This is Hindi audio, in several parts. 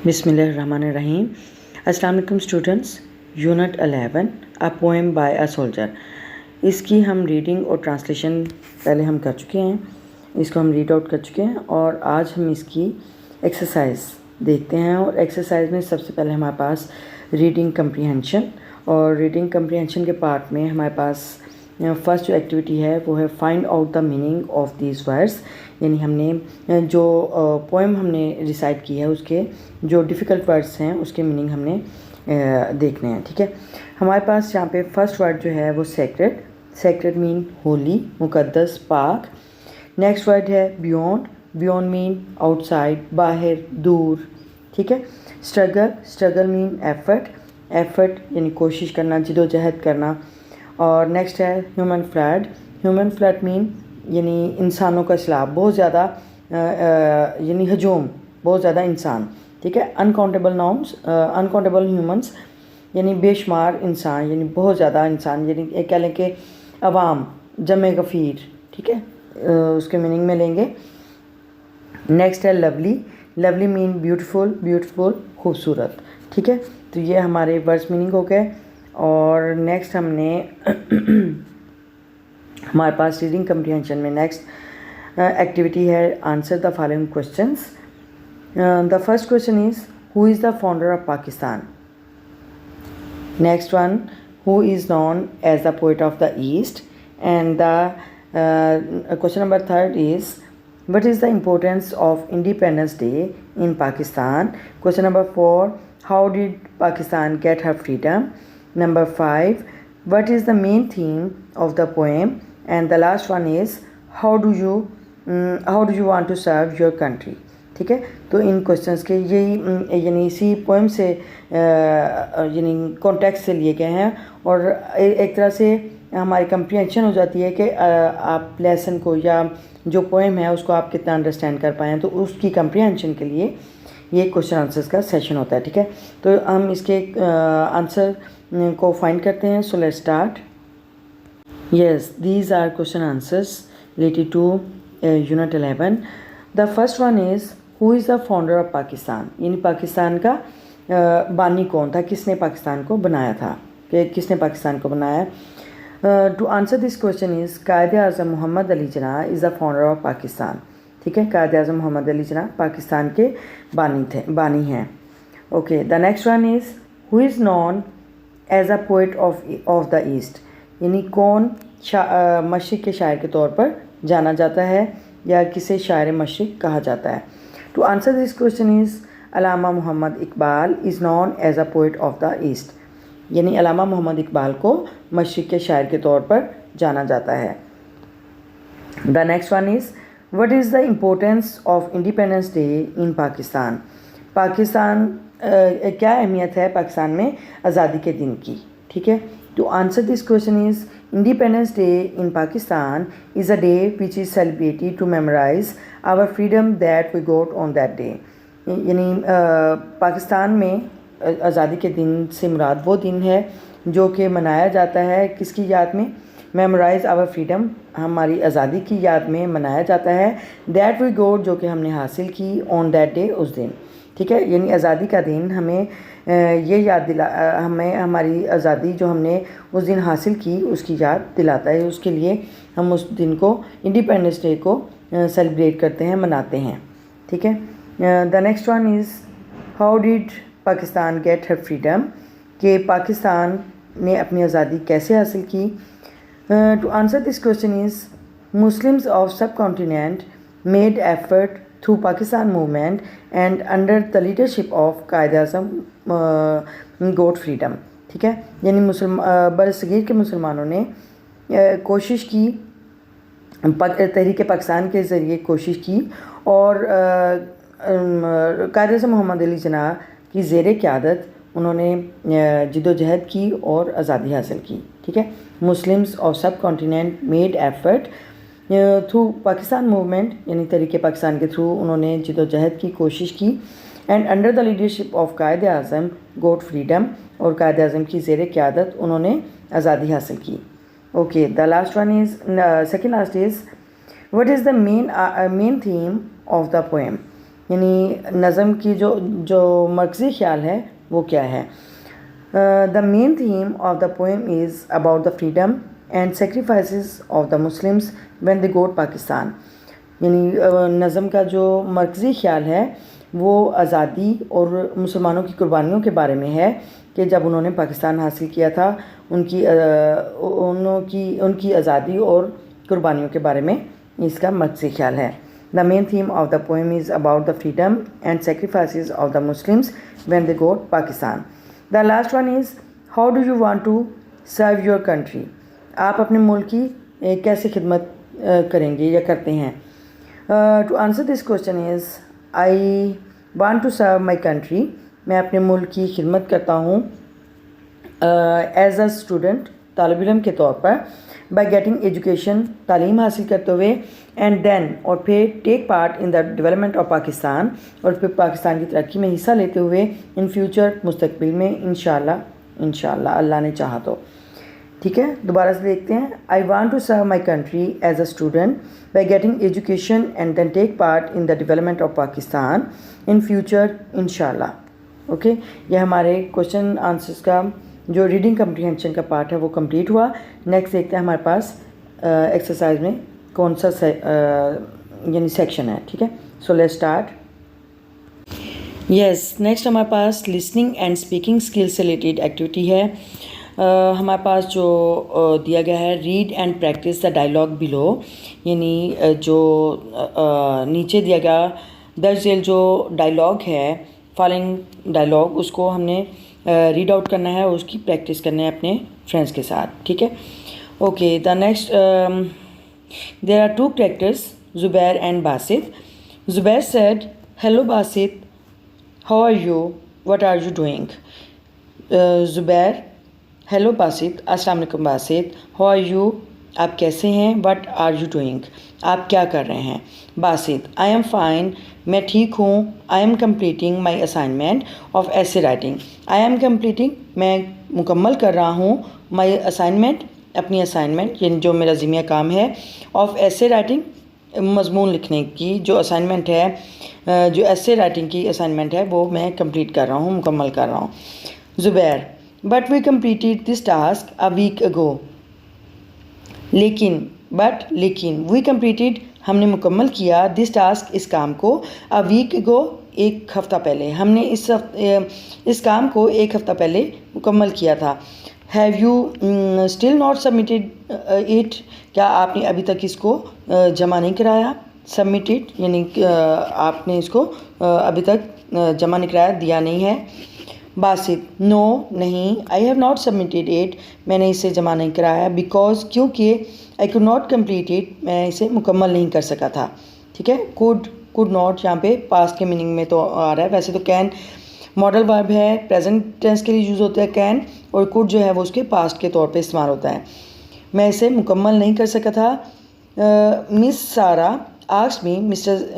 बिस्मिल्लाहिर्रहमानिर्रहीम। अस्सलाम वालेकुम students. Unit 11 a poem by a soldier. इसकी हम रीडिंग और ट्रांसलेशन पहले हम कर चुके हैं, इसको हम रीड आउट कर चुके हैं और आज हम इसकी एक्सरसाइज देखते हैं। और एक्सरसाइज में सबसे पहले हमारे पास रीडिंग कम्प्रीहेंशन, और रीडिंग कम्प्रीहेंशन के पार्ट में हमारे पास फर्स्ट जो एक्टिविटी है वो है find out the meaning of these words. यानी हमने जो पोएम हमने रिसाइट की है उसके जो डिफ़िकल्ट वर्ड्स हैं उसके मीनिंग हमने देखने हैं। ठीक है, हमारे पास यहाँ पे फर्स्ट वर्ड जो है वो सेक्रेड। सेक्रेड मीन होली, मुकद्दस, पाक। नेक्स्ट वर्ड है बियॉन्ड। बियॉन्ड मीन आउटसाइड, बाहर, दूर। ठीक है, struggle. Struggle mean effort. Effort यानी कोशिश करना, जिदोजहद करना। और नेक्स्ट है human flood. Human flood mean यानी इंसानों का सैलाब, बहुत ज़्यादा यानी हजूम, बहुत ज़्यादा इंसान। ठीक है, अनकाउंटेबल नाउन्स, अनकाउंटेबल ह्यूमंस यानी बेशुमार इंसान, यानी बहुत ज़्यादा इंसान, यानी एक कह लें कि अवाम, जमे गफ़ीर। ठीक है, उसके मीनिंग में लेंगे। नेक्स्ट है lovely. Lovely mean beautiful, beautiful खूबसूरत। ठीक है, तो ये हमारे वर्ड्स मीनिंग हो गए। और नेक्स्ट हमने हमारे पास रीडिंग कम्प्रीहेंशन में नेक्स्ट एक्टिविटी है answer the following questions. The first question is who is the founder of Pakistan. Next one, who is known as the poet of the east. And the question number third is what is the importance of Independence Day in Pakistan. Question number 4, how did Pakistan get her freedom. Number 5, what is the main theme of the poem. And the last one is how do you want to serve your country. ठीक है, तो इन क्वेश्चंस के यही यानी इसी पोएम से यानी कॉन्टेक्स्ट से लिए गए हैं और एक तरह से हमारी कंप्रीहेंशन हो जाती है कि आप लेसन को या जो पोएम है उसको आप कितना अंडरस्टैंड कर पाएँ, तो उसकी कंप्रीहेंशन के लिए ये क्वेश्चन आंसर्स का सेशन होता है। ठीक है, तो हम इसके आंसर को फाइंड करते हैं। So let's start. Yes, these are question answers related to unit 11। The first one is who is the founder of Pakistan, यानी पाकिस्तान का बानी कौन था, किसने पाकिस्तान को बनाया था, कि किसने पाकिस्तान को बनाया। To answer this question is Quaid Azam Muhammad Ali Jinnah is the founder of Pakistan. ठीक है, कायद आज़म मोहम्मद अली जिन्ना पाकिस्तान के बानी हैं। Okay, the next one is who is known as a poet of the east, यानी कौन मशरिक़ के शायर के तौर पर जाना जाता है या किसे शायर मशरिक़ कहा जाता है। To answer this question is Allama Muhammad Iqbal is known as a poet of the east, यानी अल्लामा मोहम्मद इकबाल को मशरिक़ के शायर के तौर पर जाना जाता है। The next one is what is the importance of independence day in Pakistan. Pakistan क्या अहमियत है पाकिस्तान में आज़ादी के दिन की। ठीक है, to answer this question is independence day in Pakistan is a day which is celebrated to memorize our freedom that we got on that day. यानी पाकिस्तान में आज़ादी के दिन से मुराद वो दिन है जो कि मनाया जाता है किसकी याद में, मेमोराइज आवर फ्रीडम, हमारी आज़ादी की याद में मनाया जाता है। दैट वी गॉट, जो कि हमने हासिल की, ऑन दैट डे, उस दिन। ठीक है, यानी आज़ादी का दिन हमें ये याद हमें हमारी आज़ादी जो हमने उस दिन हासिल की उसकी याद दिलाता है। उसके लिए हम उस दिन को, इंडिपेंडेंस डे को सेलिब्रेट करते हैं, मनाते हैं। ठीक है, the next one is how did Pakistan get her freedom, कि पाकिस्तान ने अपनी आज़ादी कैसे हासिल की। To answer this question is Muslims of subcontinent made effort through Pakistan movement and under the leadership of Quaid Azam got freedom. ठीक है, यानी बरसगीर के मुसलमानों ने कोशिश की, तहरीक पाकिस्तान के ज़रिए कोशिश की और कायद आज़म मोहम्मद अली जिन्ना की ज़ेर क़यादत उन्होंने जिदोजहद की और आज़ादी हासिल की। ठीक है, Muslims of subcontinent made effort through Pakistan movement, यानी तहरीक पाकिस्तान के थ्रू उन्होंने जिदोजहद की कोशिश की। And under the leadership of Quaid Azam got freedom, और कायद आज़म की ज़ेर क़यादत उन्होंने आज़ादी हासिल की। Okay, the last one is second last is what is the main theme of the poem. यानी नज़म की जो मरकज़ी ख्याल है वो क्या है। The main theme of the poem is about the freedom and sacrifices of the Muslims when they go to Pakistan. यानी नज़म का जो मरकज़ी ख्याल है वो आज़ादी और मुसलमानों की कुर्बानियों के बारे में है कि जब उन्होंने पाकिस्तान हासिल किया था उनकी आज़ादी और कुर्बानियों के बारे में इसका मरकज़ी ख्याल है। The main theme of the poem is about the freedom and sacrifices of the Muslims when they go to Pakistan. The last one is how do you want to serve your country. आप अपने मुल्क की कैसे खिदमत करेंगे या करते हैं। To answer this question is I want to serve my country. मैं अपने मुल्क की खिदमत करता हूँ एज अ स्टूडेंट, तालिब इल्म के तौर पर, बाई गेटिंग एजुकेशन, तालीम हासिल करते हुए, एंड देन और फिर take part in the development of Pakistan, और फिर पाकिस्तान की तरक्की में हिस्सा लेते हुए इन फ्यूचर, मुस्तकबिल में इंशाल्लाह अल्लाह ने चाहा तो। ठीक है, दोबारा से देखते हैं। I want to serve my country as a student by getting education and then take part in the development of Pakistan in future इंशाल्लाह। ओके, ये हमारे क्वेश्चन आंसर्स का जो रीडिंग कम्प्रीहेंशन का पार्ट है वो कंप्लीट हुआ। नेक्स्ट देखते हैं हमारे पास एक्सरसाइज में कौन सा यानी सेक्शन है। ठीक है, so let's start. Yes, next हमारे पास लिसनिंग एंड स्पीकिंग स्किल से रिलेटेड एक्टिविटी है। हमारे पास जो दिया गया है, read and practice the dialogue below, यानी जो नीचे दिया गया दर्ज झेल जो डायलॉग है, फॉलोइंग डायलॉग, उसको हमने रीड आउट करना है और उसकी प्रैक्टिस करना है अपने फ्रेंड्स के साथ। ठीक है, okay. The next, there are two characters, Zubair and Basit. Zubair said, hello Basit, how are you, what are you doing. Zubair, hello Basit, अस्सलाम वालेकुम बासित, हाउ आर यू, आप कैसे हैं, व्हाट आर यू डूइंग, आप क्या कर रहे हैं। बासित, आई एम फाइन, मैं ठीक हूँ। I am completing my assignment of ऐसे राइटिंग। आई एम कम्प्लीटिंग, मैं मुकम्मल कर रहा हूँ, माई असाइनमेंट, अपनी असाइनमेंट, यानी जो मेरा ज़िम्मेदार काम है, ऑफ ऐसे राइटिंग, मजमून लिखने की जो असाइनमेंट है, जो ऐसे राइटिंग की असाइनमेंट है वो मैं कंप्लीट कर रहा हूँ, मुकम्मल कर रहा हूँ। Zubair, but we completed this task a week ago. लेकिन वी कम्प्लीटेड, हमने मुकम्मल किया, दिस टास्क, इस काम को, अ वीक अगो, एक हफ़्ता पहले, हमने इस काम को एक हफ़्ता पहले मुकम्मल किया था। Have you still not submitted it, क्या आपने अभी तक इसको जमा नहीं कराया। सबमिटेड यानी आपने इसको अभी तक जमा नहीं कराया, दिया नहीं है। बासित, नो, नहीं, I have not submitted it, मैंने इसे जमा नहीं कराया, बिकॉज, क्योंकि, I could not complete it, मैं इसे मुकम्मल नहीं कर सका था। ठीक है, कुड नॉट यहाँ पे पास्ट के मीनिंग में तो आ रहा है। वैसे तो कैन मॉडल वर्ब है, प्रेजेंट टेंस के लिए यूज़ होता है कैन, और कुड जो है वो उसके पास्ट के तौर पे इस्तेमाल होता है। मैं इसे मुकम्मल नहीं कर सका था। मिस सारा आस्क्ड मी,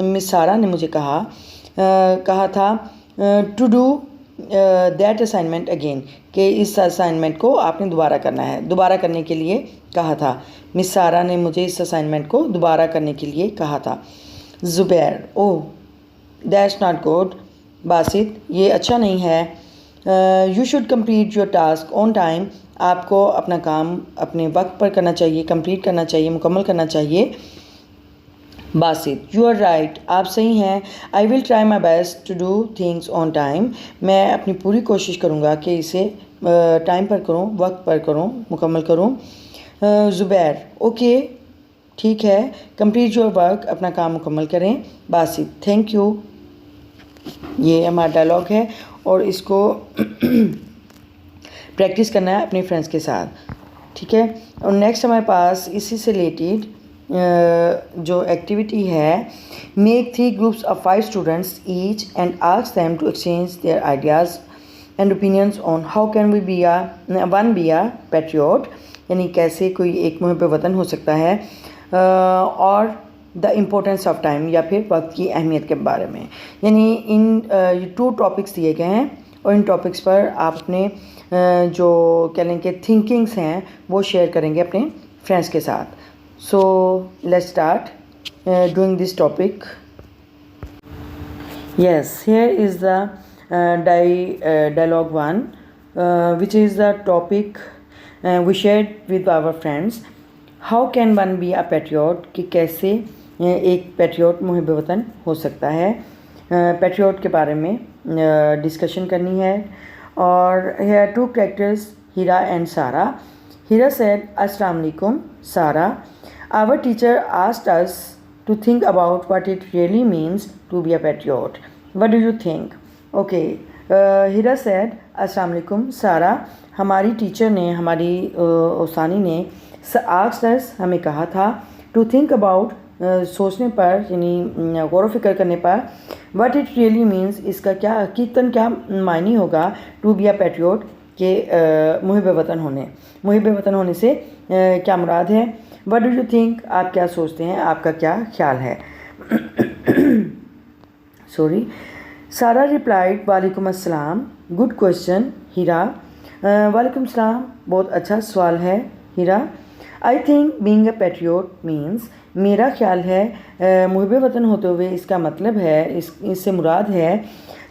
मिस सारा ने मुझे कहा था to do that assignment again, कि इस असाइनमेंट को आपने दोबारा करना है, दोबारा करने के लिए कहा था। मिस सारा ने मुझे इस असाइनमेंट को दोबारा करने के लिए कहा था। Zubair, oh that's not good. Basit, ये अच्छा नहीं है। You should complete your task on time, आपको अपना काम अपने वक्त पर करना चाहिए, कंप्लीट करना चाहिए, मुकम्मल करना चाहिए। बासित, यू आर राइट, आप सही हैं। I will try my best to do things on time, मैं अपनी पूरी कोशिश करूँगा कि इसे टाइम पर करूँ, वक्त पर करूँ, मुकम्मल करूँ। ज़ुबैर, ओके, ठीक है। कंप्लीट योर वर्क, अपना काम मुकम्मल करें। Basit, thank you. ये हमारा डायलॉग है और इसको प्रैक्टिस करना है अपने फ्रेंड्स के साथ। ठीक है, और नेक्स्ट हमारे पास इसी से रिलेटेड जो एक्टिविटी है, make 3 groups of 5 students each and ask them to exchange their ideas and opinions on how can we be a patriot, यानी कैसे कोई एक मुहिब वतन हो सकता है, और द इम्पोर्टेंस ऑफ टाइम, या फिर वक्त की अहमियत के बारे में। यानी इन 2 टॉपिक्स दिए गए हैं और इन टॉपिक्स पर आप अपने जो कह लें कि थिंकिंग्स हैं वो शेयर करेंगे अपने फ्रेंड्स के साथ। सो let's start doing this topic. Yes, here is the dialogue one, which is the topic we shared with our friends. How can one be a patriot? कि कैसे एक पैट्रियट मुहिब वतन हो सकता है. पैट्रियट के बारे में डिस्कशन करनी है. और here two characters, Hira and Sara. Hira said, Assalamu alaikum, Sara. Our teacher asked us to think about what it really means to be a patriot. What do you think? Okay, Hira said, Assalamu alaikum, Sara. हमारी टीचर ने, हमारी उस्तानी ने asked us, हमें कहा था, to think about, सोचने पर, यानी गौर फ़िक्र करने पर, what it really means, इसका क्या हकीकतन क्या मायने होगा to be a patriot, के मुहिब वतन होने से क्या मुराद है. What do you think? आप क्या सोचते हैं, आपका क्या ख्याल है. Sorry. Sarah replied, वालेकुम अस्सलाम. Good question, Hira. वालेकुम अस्सलाम, बहुत अच्छा सवाल है, हीरा. I think being a patriot means, मेरा ख्याल है मुहिब वतन होते हुए इसका मतलब है, इससे मुराद है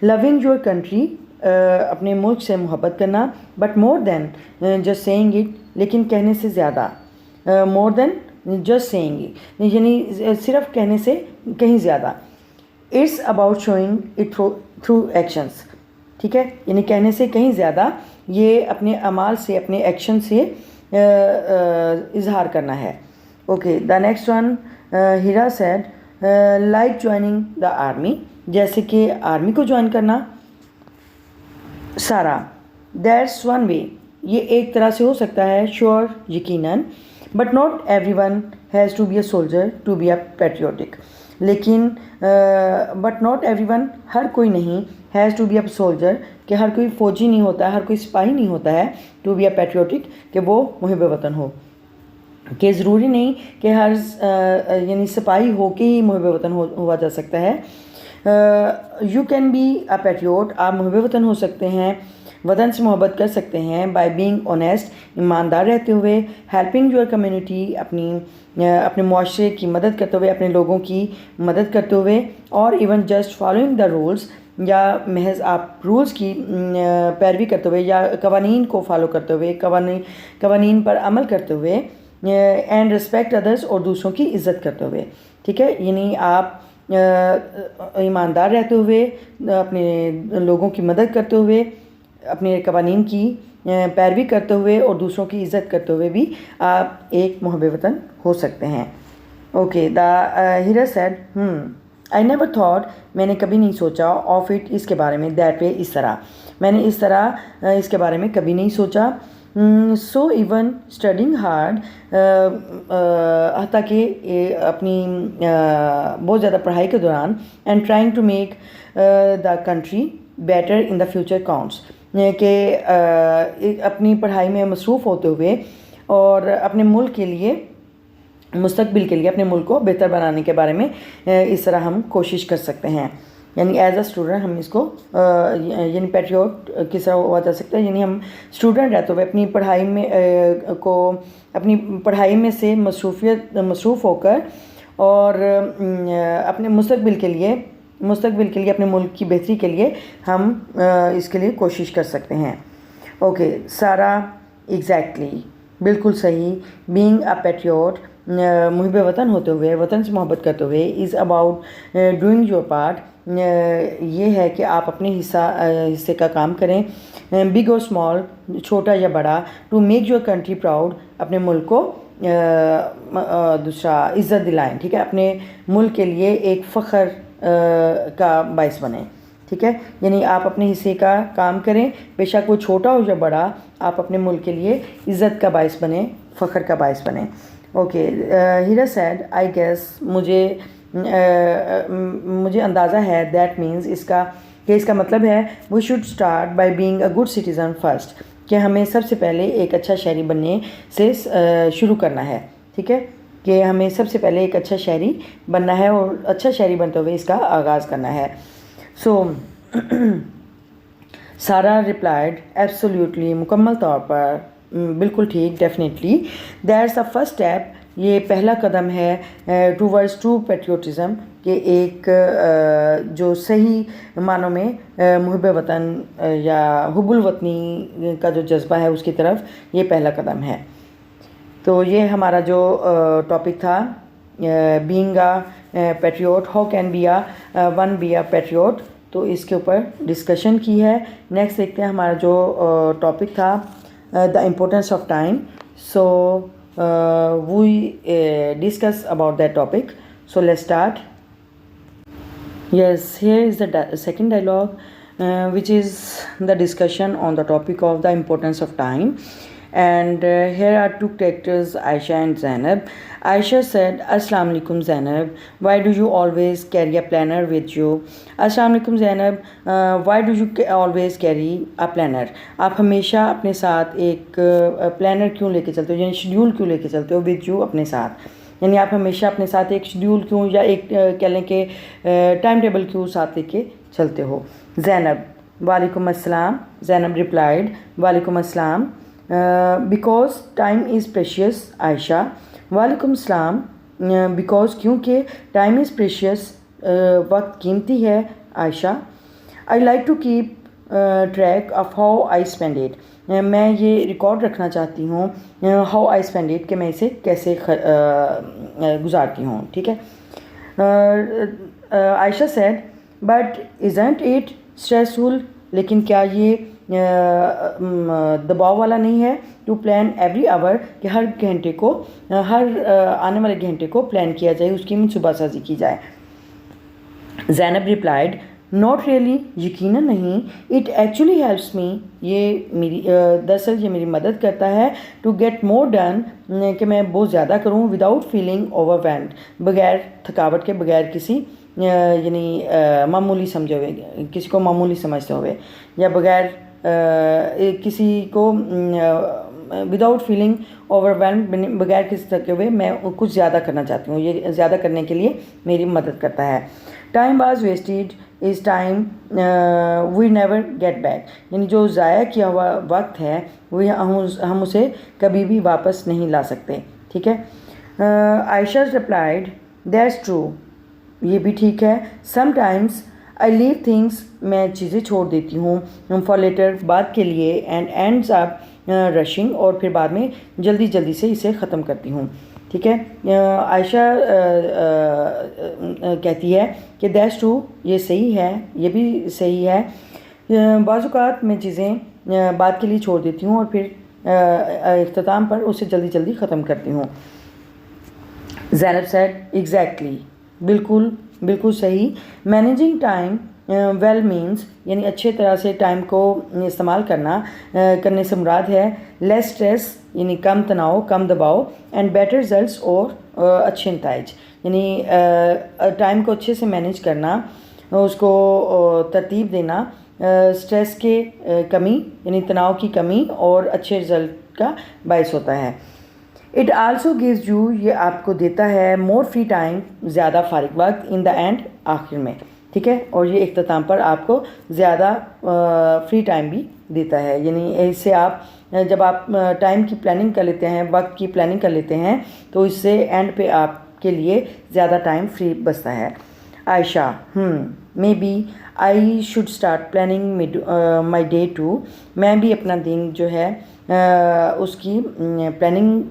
loving your country, अपने मुल्क से मोहब्बत करना, but more than just saying it, लेकिन कहने से ज़्यादा, more than just saying it, यानी सिर्फ कहने से कहीं ज़्यादा. It's about showing it through actions. ठीक है, यानी कहने से कहीं ज़्यादा ये अपने अमाल से, अपने एक्शन से इजहार करना है. Okay, the next one, Hira said, like joining the army, जैसे कि आर्मी को ज्वाइन करना. सारा, दैट्स वन वे, ये एक तरह से हो सकता है, श्योर, यकीनन, but not everyone has to be a soldier to be a patriotic. लेकिन बट नॉट एवरी वन, हर कोई नहीं, has to be a soldier, कि हर कोई फ़ौजी नहीं होता है, हर कोई सिपाही नहीं होता है, टू बी अ पैट्रियोटिक, कि वो मुहिब वतन हो. कि ज़रूरी नहीं कि हर यानी सिपाही हो के ही मुहिब वतन हुआ जा सकता है. You can be a patriot, आप मुहिब वतन हो सकते हैं, वतन से मोहब्बत कर सकते हैं, बाय बीइंग ऑनेस्ट, ईमानदार रहते हुए, हेल्पिंग योर कम्युनिटी, अपने मुआशरे की मदद करते हुए, अपने लोगों की मदद करते हुए, और even just following the rules, या महज आप रूल्स की पैरवी करते हुए, या कवानीन को फॉलो करते हुए, कवानीन पर अमल करते हुए, एंड रिस्पेक्ट अदर्स, और दूसरों की इज़्ज़त करते हुए. ठीक है, यानी आप ईमानदार रहते हुए, अपने लोगों की मदद करते हुए, अपने कवानीन की पैरवी करते हुए, और दूसरों की इज़्ज़त करते हुए भी आप एक मुहिब वतन हो सकते हैं. Okay, the Hira said, I never thought, मैंने कभी नहीं सोचा, ऑफ इट, इसके बारे में, दैट वे, इस तरह, मैंने इस तरह इसके बारे में कभी नहीं सोचा. सो इवन स्टडिंग हार्ड, हत्ता कि अपनी बहुत ज़्यादा पढ़ाई के दौरान, and trying to make the country better in the future counts, कि अपनी पढ़ाई में मसरूफ़ होते हुए और अपने मुल्क के लिए, मुस्तकबिल के लिए अपने मुल्क को बेहतर बनाने के बारे में इस तरह हम कोशिश कर सकते हैं. यानी एज अ स्टूडेंट हम इसको यानी पैट्रियोट किस तरह हुआ जा सकता है, यानी हम स्टूडेंट रहते हुए अपनी पढ़ाई में अपनी पढ़ाई में से मसरूफ़ होकर, और अपने मुस्तकबिल के लिए अपने मुल्क की बेहतरी के लिए हम इसके लिए कोशिश कर सकते हैं. ओके, सारा, एग्जैक्टली, बिल्कुल सही. बीइंग अ पैट्रियोट, मुहिब वतन होते हुए, वतन से मोहब्बत करते हुए, is about doing your part, ये है कि आप अपने हिस्से का काम करें, बिग और स्मॉल, छोटा या बड़ा, to make your country proud, अपने मुल्क को दूसरा इज़्ज़त दिलाएं. ठीक है, अपने मुल्क के लिए एक फ़ख्र का बाइस बने. ठीक है, यानी आप अपने हिस्से का काम करें, बेशक वो छोटा हो या बड़ा, आप अपने मुल्क के लिए इज़्ज़त का बाइस बने, फ़ख्र का बाइस बने. Okay, Hira said, I guess, मुझे अंदाज़ा है, दैट मीन्स, इसका मतलब है, we should start by being a good citizen first, कि हमें सबसे पहले एक अच्छा शहरी बनने से शुरू करना है. ठीक है, कि हमें सबसे पहले एक अच्छा शहरी बनना है, और अच्छा शहरी बनते हुए इसका आगाज़ करना है. सो सारा रिप्लाइड, एब्सोल्युटली, मुकम्मल तौर पर, बिल्कुल ठीक, definitely, that's the first step ये पहला कदम है टूवर्ड्स ट्रू पेट्रियोटिज़म कि एक जो सही मानों में मुहिब वतन या हुब्बुल वतनी का जो जज्बा है उसकी तरफ ये पहला कदम है। तो ये हमारा जो टॉपिक था being a Patriot, how can one be a Patriot, तो इसके ऊपर डिस्कशन की है। नेक्स्ट देखते हैं हमारा जो टॉपिक था the importance of time. So we discuss about that topic. So let's start. Yes, here is the second dialogue, which is the discussion on the topic of the importance of time. And here are two characters, Aisha and Zainab. Aisha said, Assalamu alaikum Zainab, why do you always carry a planner with you? Assalamu alaikum Zainab, why do you always carry a planner? आप हमेशा अपने साथ एक प्लानर क्यों लेके चलते हो, यानी शेड्यूल क्यों लेके चलते हो विद यू अपने साथ? यानी आप हमेशा अपने साथ एक शेड्यूल क्यों या एक कह लें कि टाइम टेबल क्यों साथ लेके चलते हो? ज़ैनब, वालेकुम अस्सलाम। ज़ैनब रिप्लाइड, वालेकुम अस्सलाम, because time is precious. Ayesha, वालेकुम अस्सलाम, बिकॉज क्योंकि टाइम इज़ प्रेशियस, वक्त कीमती है। Ayesha, I like to keep track of how I spend it, मैं ये रिकॉर्ड रखना चाहती हूँ हाउ आई स्पेंड इट, कि मैं इसे कैसे गुजारती हूँ। ठीक है। Ayesha said, but isn't it stressful, लेकिन क्या ये दबाव वाला नहीं है? टू प्लान एवरी आवर, कि हर घंटे को हर आने वाले घंटे को प्लान किया जाए, उसकी मनसूबासाजी की जाए। ज़ैनब रिप्लाइड, नॉट रियली, यकीनन नहीं। इट एक्चुअली हेल्प्स मी, ये मेरी दरअसल ये मेरी मदद करता है टू गेट मोर डन, कि मैं बहुत ज़्यादा करूँ विदाउट फीलिंग ओवरवेल्म्ड, बगैर थकावट के, बगैर किसी यानी मामूली समझे हुए, किसी को मामूली समझते हुए, या बगैर किसी को विदाउट फीलिंग ओवरवेल्म्ड, बगैर किसी थके हुए मैं कुछ ज़्यादा करना चाहती हूँ। ये ज़्यादा करने के लिए मेरी मदद करता है। Time was wasted is time we never get back, यानी जो ज़ाया किया हुआ वक्त है वो हम उसे कभी भी वापस नहीं ला सकते। ठीक है। आयशा रिप्लाइड, दैट्स ट्रू, ये भी ठीक है। समटाइम्स आई लीव थिंग्स, मैं चीज़ें छोड़ देती हूँ फॉर लेटर, बाद के लिए, एंड एंड्स अप रशिंग, और फिर बाद में जल्दी जल्दी से इसे ख़त्म करती हूँ। ठीक है। आयशा कहती है कि दैट्स ट्रू, ये सही है, ये भी सही है। बाज़-औक़ात मैं चीज़ें बाद के लिए छोड़ देती हूँ और फिर इख्तिताम पर उसे जल्दी जल्दी ख़त्म करती हूँ। ज़ैनब सेड, एग्जैक्टली, बिल्कुल बिल्कुल सही। मैनेजिंग टाइम वेल मीन्स, यानी अच्छे तरह से टाइम को इस्तेमाल करने से मुराद है लेस स्ट्रेस, यानी कम तनाव, कम दबाव, एंड बेटर रिजल्ट्स, और अच्छे नताइज, यानी टाइम को अच्छे से मैनेज करना, उसको तरतीब देना, स्ट्रेस के कमी यानी तनाव की कमी और अच्छे रिज़ल्ट का बायस होता है। इट आल्सो गिव्स यू, ये आपको देता है मोर फ्री टाइम, ज़्यादा फारिग वक्त, इन द एंड, आखिर में। ठीक है। और ये इख्तिताम पर आपको ज़्यादा फ्री टाइम भी देता है, यानी इससे आप जब आप टाइम की प्लानिंग कर लेते हैं, वक्त की प्लानिंग कर लेते हैं, तो इससे एंड पे आपके लिए ज़्यादा टाइम फ्री बचता है। Ayesha, maybe I should start planning my day too, मैं भी अपना दिन जो है उसकी प्लानिंग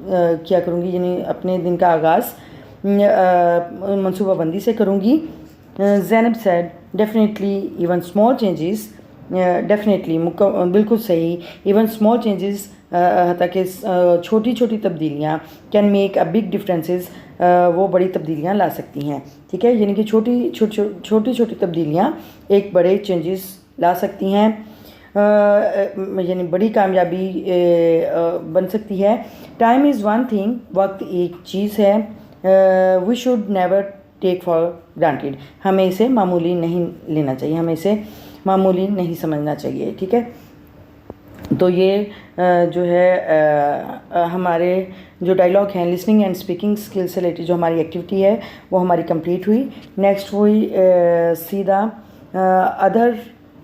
किया करूँगी, यानी अपने दिन का आगाज़ मनसूबाबंदी से करूँगी। Zainab said, definitely, even small changes, definitely, बिल्कुल सही, इवन स्मॉल चेंजेस, हत्ता कि छोटी छोटी तब्दीलियाँ, can make a big differences, वो बड़ी तब्दीलियाँ ला सकती हैं। ठीक है। यानी कि छोटी छोटी तब्दीलियाँ एक बड़े चेंजेस ला सकती हैं, यानी बड़ी कामयाबी बन सकती है। टाइम इज़ वन थिंग, वक्त एक चीज़ है। We should never take for granted, हमें इसे मामूली नहीं लेना चाहिए, हमें इसे मामूली नहीं समझना चाहिए। ठीक है। तो ये जो है हमारे जो डायलॉग हैं लिसनिंग एंड स्पीकिंग स्किल से रिलेटेड जो हमारी एक्टिविटी है वो हमारी कंप्लीट हुई। Next we see the other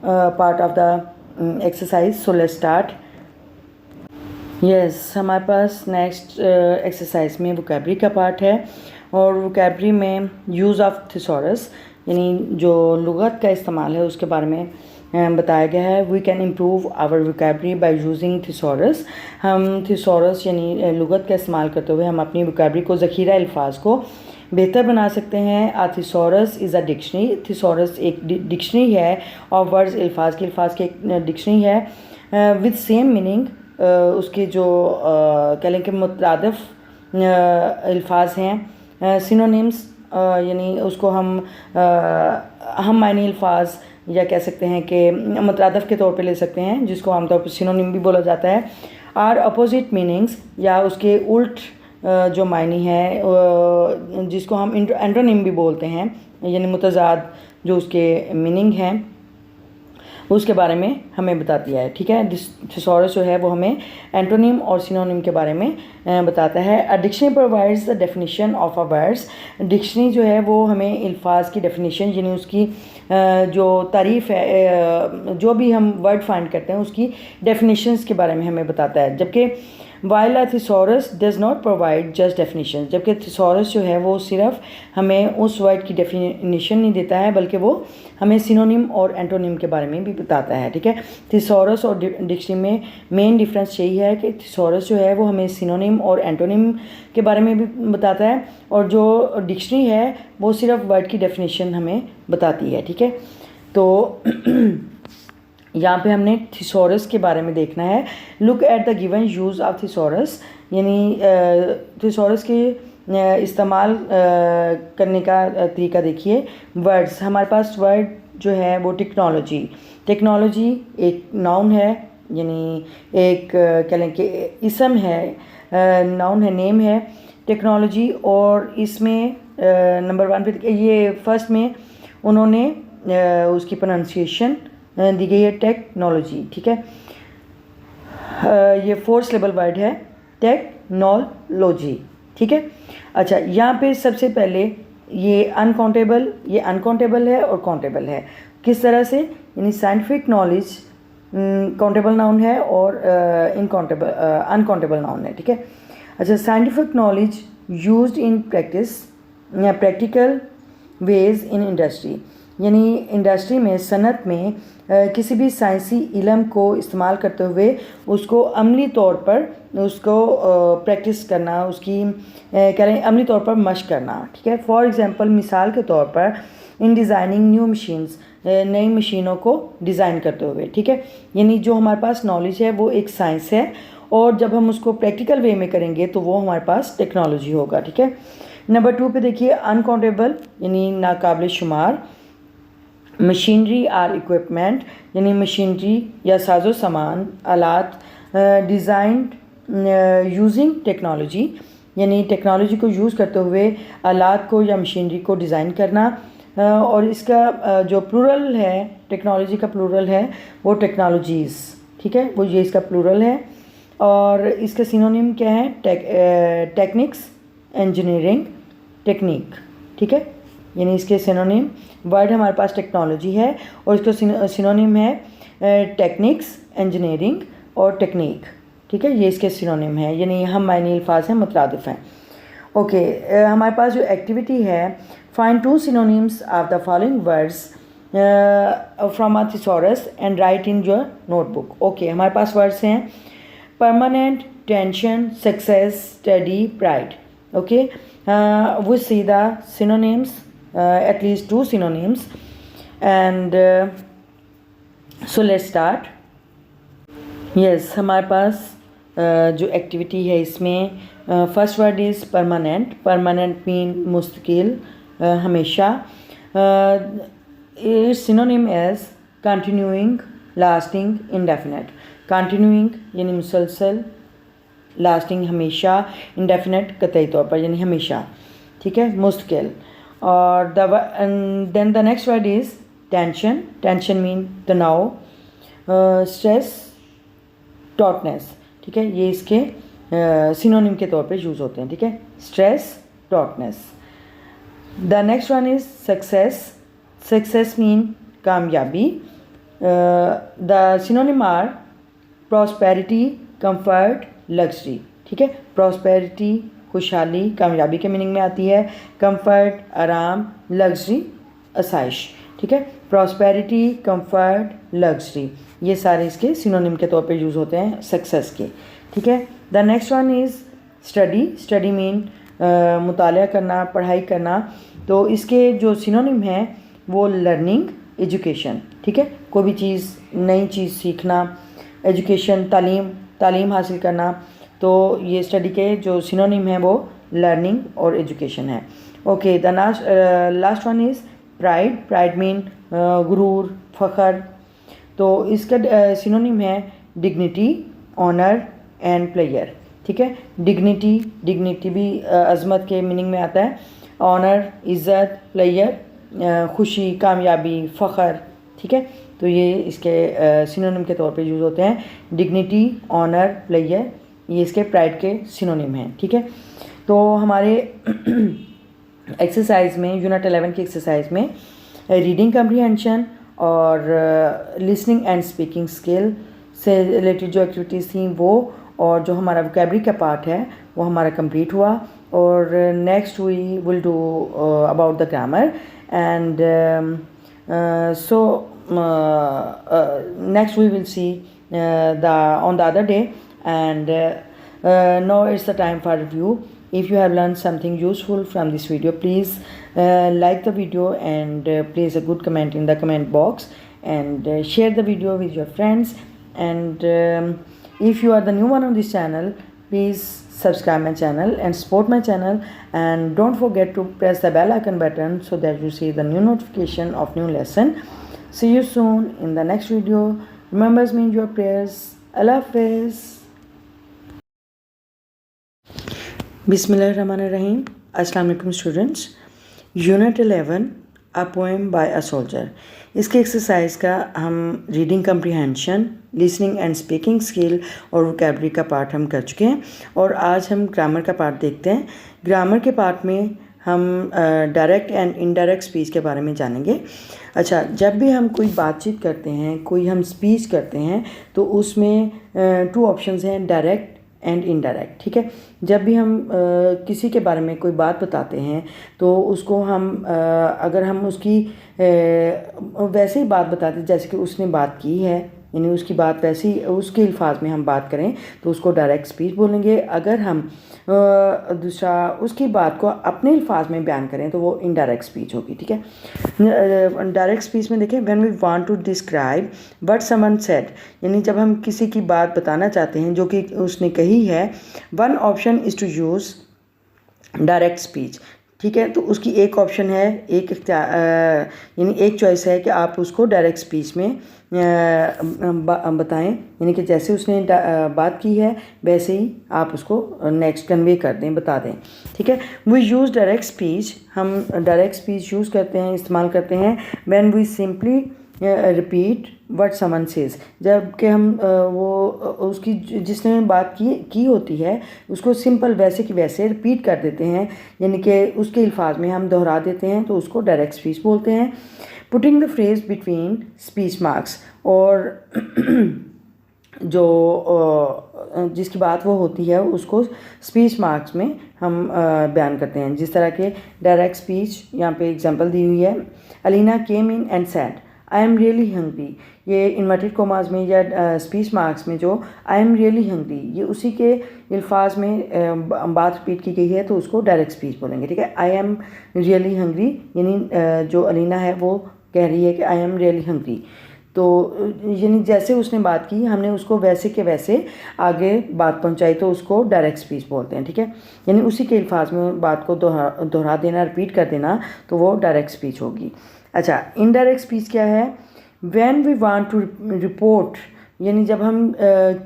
part of the exercise. So let's start. यस हमारे पास नेक्स्ट एक्सरसाइज में वोकैबरी का पार्ट है और वोकैबरी में यूज़ ऑफ थिसॉरस यानी जो लुगत का इस्तेमाल है उसके बारे में बताया गया है। We can improve our vocabulary by using thesaurus. हम थिसॉरस यानी लुगत का इस्तेमाल करते हुए हम अपनी वोकैबरी को ज़ख़ीरा अल्फाज को बेहतर बना सकते हैं। A thesaurus is a dictionary. Thesaurus एक डिक्शनरी है और वर्ड्स अल्फाज की एक डिक्शनरी है विद सेम मीनिंग। उसके जो कह लें कि मुतरादिफ अल्फाज हैं सिनोनिम्स यानी उसको हम मायनी अल्फाज या कह सकते हैं कि मुतरादिफ के तौर पे ले सकते हैं जिसको आमतौर पर सिनोनिम भी बोला जाता है। आर अपोजिट मीनिंग्स या उसके उल्ट जो मायनी है जिसको हम एंटोनिम भी बोलते हैं यानी मुतज़ाद जो उसके मीनिंग हैं उसके बारे में हमें बताती है। ठीक है, थिसॉरस जो है वो हमें एंटोनिम और सिनोनिम के बारे में बताता है। A dictionary provides the definition of a words. Dictionary जो है वो हमें अल्फाज की डेफिनेशन यानी उसकी जो तारीफ़ है जो भी हम वर्ड फाइंड करते हैं उसकी डेफिनेशंस के बारे में हमें बताता है। जबकि while a thesaurus does not provide just definition. जबकि थिसॉरस जो है वो सिर्फ हमें उस वर्ड की डेफिनेशन नहीं देता है बल्कि वो हमें सिनोनिम और एंटोनिम के बारे में भी बताता है। ठीक है, थिसॉरस और डिक्शनरी में मेन डिफरेंस यही है कि थिसॉरस जो है वो हमें सिनोनिम और एंटोनिम के बारे में भी बताता है और जो डिक्शनरी है वो सिर्फ वर्ड की डेफिनेशन हमें बताती है। ठीक है, तो यहाँ पे हमने थिसॉरस के बारे में देखना है। Look at the given use of thesaurus यानी थिसॉरस के इस्तेमाल करने का तरीका देखिए। वर्ड्स, हमारे पास वर्ड जो है वो टेक्नोलॉजी एक नाउन है यानी एक कह लें कि इसम है, नाउन है, नेम है टेक्नोलॉजी। और इसमें नंबर 1 पे ये फर्स्ट में उन्होंने उसकी प्रोनाउंसिएशन दी गई है टेक्नोलॉजी। ठीक है, ये 4 सिलेबल वर्ड है टेक्नोलॉजी। ठीक है, अच्छा यहाँ पे सबसे पहले ये अनकाउंटेबल है और काउंटेबल है। किस तरह से, यानी साइंटिफिक नॉलेज काउंटेबल नाउन है और अनकाउंटेबल नाउन है। ठीक है, अच्छा scientific knowledge used in practical ways in industry यानी इंडस्ट्री में सनत में किसी भी साइंसी इल्म को इस्तेमाल करते हुए उसको अमली तौर पर उसको प्रैक्टिस करना, उसकी कह रहे हैं अमली तौर पर मशक करना। ठीक है, फॉर एग्जांपल मिसाल के तौर पर इन डिज़ाइनिंग न्यू मशीन्स, नई मशीनों को डिज़ाइन करते हुए। ठीक है, यानी जो हमारे पास नॉलेज है वो एक साइंस है और जब हम उसको प्रैक्टिकल वे में करेंगे तो वो हमारे पास टेक्नोलॉजी होगा। ठीक है, नंबर 2 पे देखिए अनकाउंटेबल यानी नाकाबिल शुमार। मशीनरी आर इक्विपमेंट यानी मशीनरी या साजो सामान आलात डिज़ाइंड यूजिंग टेक्नोलॉजी यानी टेक्नोलॉजी को यूज़ करते हुए आलात को या मशीनरी को डिज़ाइन करना। और इसका जो प्लूरल है टेक्नोलॉजी का प्लूरल है वो टेक्नोलॉजीज़। ठीक है, वो ये इसका प्लूरल है और इसका सिनोनिम क्या है टेक्निक्स, इंजीनियरिंग, टेक्निक। ठीक है, यानी इसके सिनोनिम वर्ड हमारे पास टेक्नोलॉजी है और इसका सिनोनिम है टेक्निक्स, इंजीनियरिंग और टेक्निक। ठीक है, ये इसके सिनोनिम है यानी हम मायनी अल्फाज हैं, मुतरादिफ हैं। ओके, हमारे पास जो एक्टिविटी है find 2 synonyms of the following words from a thesaurus and right in your notebook. Okay, हमारे पास वर्ड्स हैं permanent, tension, success, study, pride. Okay, we see the synonyms, at least 2 synonyms, and so let's start. Yes, हमारे पास जो एक्टिविटी है इसमें first word is permanent. Permanent mean मुस्तकिल, हमेशा। Synonym as continuing, lasting, indefinite. Continuing यानी मुसलसल, लास्टिंग हमेशा, इंडेफिनेट कतई तौर पर यानी हमेशा। ठीक है, मुस्तकिल। और then the next word is tension. Tension mean तनाव, स्ट्रेस, टॉटनेस। ठीक है, ये इसके सिनोनिम के तौर पे यूज़ होते हैं। ठीक है, stress, tautness. The next one is success. Success mean कामयाबी। The synonym are prosperity, comfort, luxury, ठीक है। प्रॉस्पेरिटी खुशहाली कामयाबी के मीनिंग में आती है। कंफर्ट आराम, लग्जरी आसाइश, ठीक है। प्रॉस्पेरिटी, कंफर्ट, लग्जरी, ये सारे इसके सिनोनिम के तौर पे यूज़ होते हैं सक्सेस के, ठीक है। The next one is study. Study mean मुताला करना, पढ़ाई करना। तो इसके जो सिनोनिम हैं वो लर्निंग, एजुकेशन, ठीक है। कोई भी चीज़, नई चीज़ सीखना, एजुकेशन तालीम हासिल करना। तो ये स्टडी के जो सिनोनिम हैं वो लर्निंग और एजुकेशन है। Okay, the last one is pride. Pride mean गुरूर, फ़ख्र। तो इसका सिनोनिम है डिग्निटी, ऑनर एंड प्लेयर, ठीक है। डिग्निटी भी अज़मत के मीनिंग में आता है। ऑनर इज़्ज़त, प्लेयर खुशी, कामयाबी, फ़ख्र, ठीक है। तो ये इसके सिनोनिम के तौर पे यूज़ होते हैं। डिग्निटी, ऑनर, प्लेयर, ये इसके प्राइड के सिनोनिम हैं, ठीक है। तो हमारे एक्सरसाइज में, यूनिट 11 की एक्सरसाइज में रीडिंग कम्प्रीहेंशन और लिसनिंग एंड स्पीकिंग स्किल से रिलेटेड जो एक्टिविटीज़ थी वो, और जो हमारा वोकैबुलरी का पार्ट है वो हमारा कंप्लीट हुआ। और next we will do about the grammar and so next we will see on the other day, and now it's the time for review. If you have learned something useful from this video, please like the video and place a good comment in the comment box, and share the video with your friends. And if you are the new one on this channel, please subscribe my channel and support my channel, and don't forget to press the bell icon button so that you see the new notification of new lesson. See you soon in the next video. Remember me in your prayers. Allah Hafiz. Bismillahirrahmanirrahim. Assalamu alaikum students. Unit 11, A Poem by a Soldier. इसके एक्सरसाइज का हम reading comprehension, listening and speaking skill और वोकैबुलरी का पार्ट हम कर चुके हैं, और आज हम ग्रामर का पार्ट देखते हैं। ग्रामर के पार्ट में हम डायरेक्ट एंड इनडायरेक्ट स्पीच के बारे में जानेंगे। अच्छा, जब भी हम कोई बातचीत करते हैं, कोई हम स्पीच करते हैं, तो उसमें 2 ऑप्शंस हैं, डायरेक्ट एंड इनडायरेक्ट, ठीक है। जब भी हम किसी के बारे में कोई बात बताते हैं तो उसको हम अगर हम उसकी वैसे ही बात बताते हैं जैसे कि उसने बात की है, यानी उसकी बात वैसे ही उसके अल्फाज में हम बात करें तो उसको डायरेक्ट स्पीच बोलेंगे। अगर हम दूसरा उसकी बात को अपने अल्फाज में बयान करें तो वो इनडायरेक्ट स्पीच होगी, ठीक है। डायरेक्ट स्पीच में देखें, when we want to describe what someone said, यानी जब हम किसी की बात बताना चाहते हैं जो कि उसने कही है, one option is to use direct speech, ठीक है। तो उसकी एक ऑप्शन है, यानी एक चॉइस है कि आप उसको डायरेक्ट स्पीच में बताएं, यानी कि जैसे उसने बात की है वैसे ही आप उसको नेक्स्ट कन्वे कर दें, बता दें, ठीक है। वी यूज़ डायरेक्ट स्पीच, हम डायरेक्ट स्पीच यूज़ करते हैं, इस्तेमाल करते हैं when we simply repeat what someone says, जबकि हम वो उसकी जिसने बात की होती है उसको सिंपल वैसे कि वैसे रिपीट कर देते हैं, यानी कि उसके अल्फाज में हम दोहरा देते हैं, तो उसको डायरेक्ट स्पीच बोलते हैं। Putting the phrase between speech marks, और जो जिसकी बात वो होती है उसको स्पीच मार्क्स में हम बयान करते हैं। जिस तरह के डायरेक्ट स्पीच यहाँ पे एग्जांपल दी हुई है, Alina came in and said I am really hungry, ये इन्वर्टेड कोमास में या स्पीच मार्क्स में जो आई एम रियली हंग्री, ये उसी के अल्फाज में बात रिपीट की गई है, तो उसको डायरेक्ट स्पीच बोलेंगे, ठीक है। आई एम रियली हंग्री, यानी जो अलीना है वो कह रही है कि आई एम रियली हंग्री, तो यानी जैसे उसने बात की हमने उसको वैसे के वैसे आगे बात पहुंचाई, तो उसको डायरेक्ट स्पीच बोलते हैं, ठीक है। यानी उसी के अल्फाज में बात को दोहरा देना, रिपीट कर देना, तो वो डायरेक्ट स्पीच होगी। अच्छा, इनडायरेक्ट स्पीच क्या है? When we want to report, यानी जब हम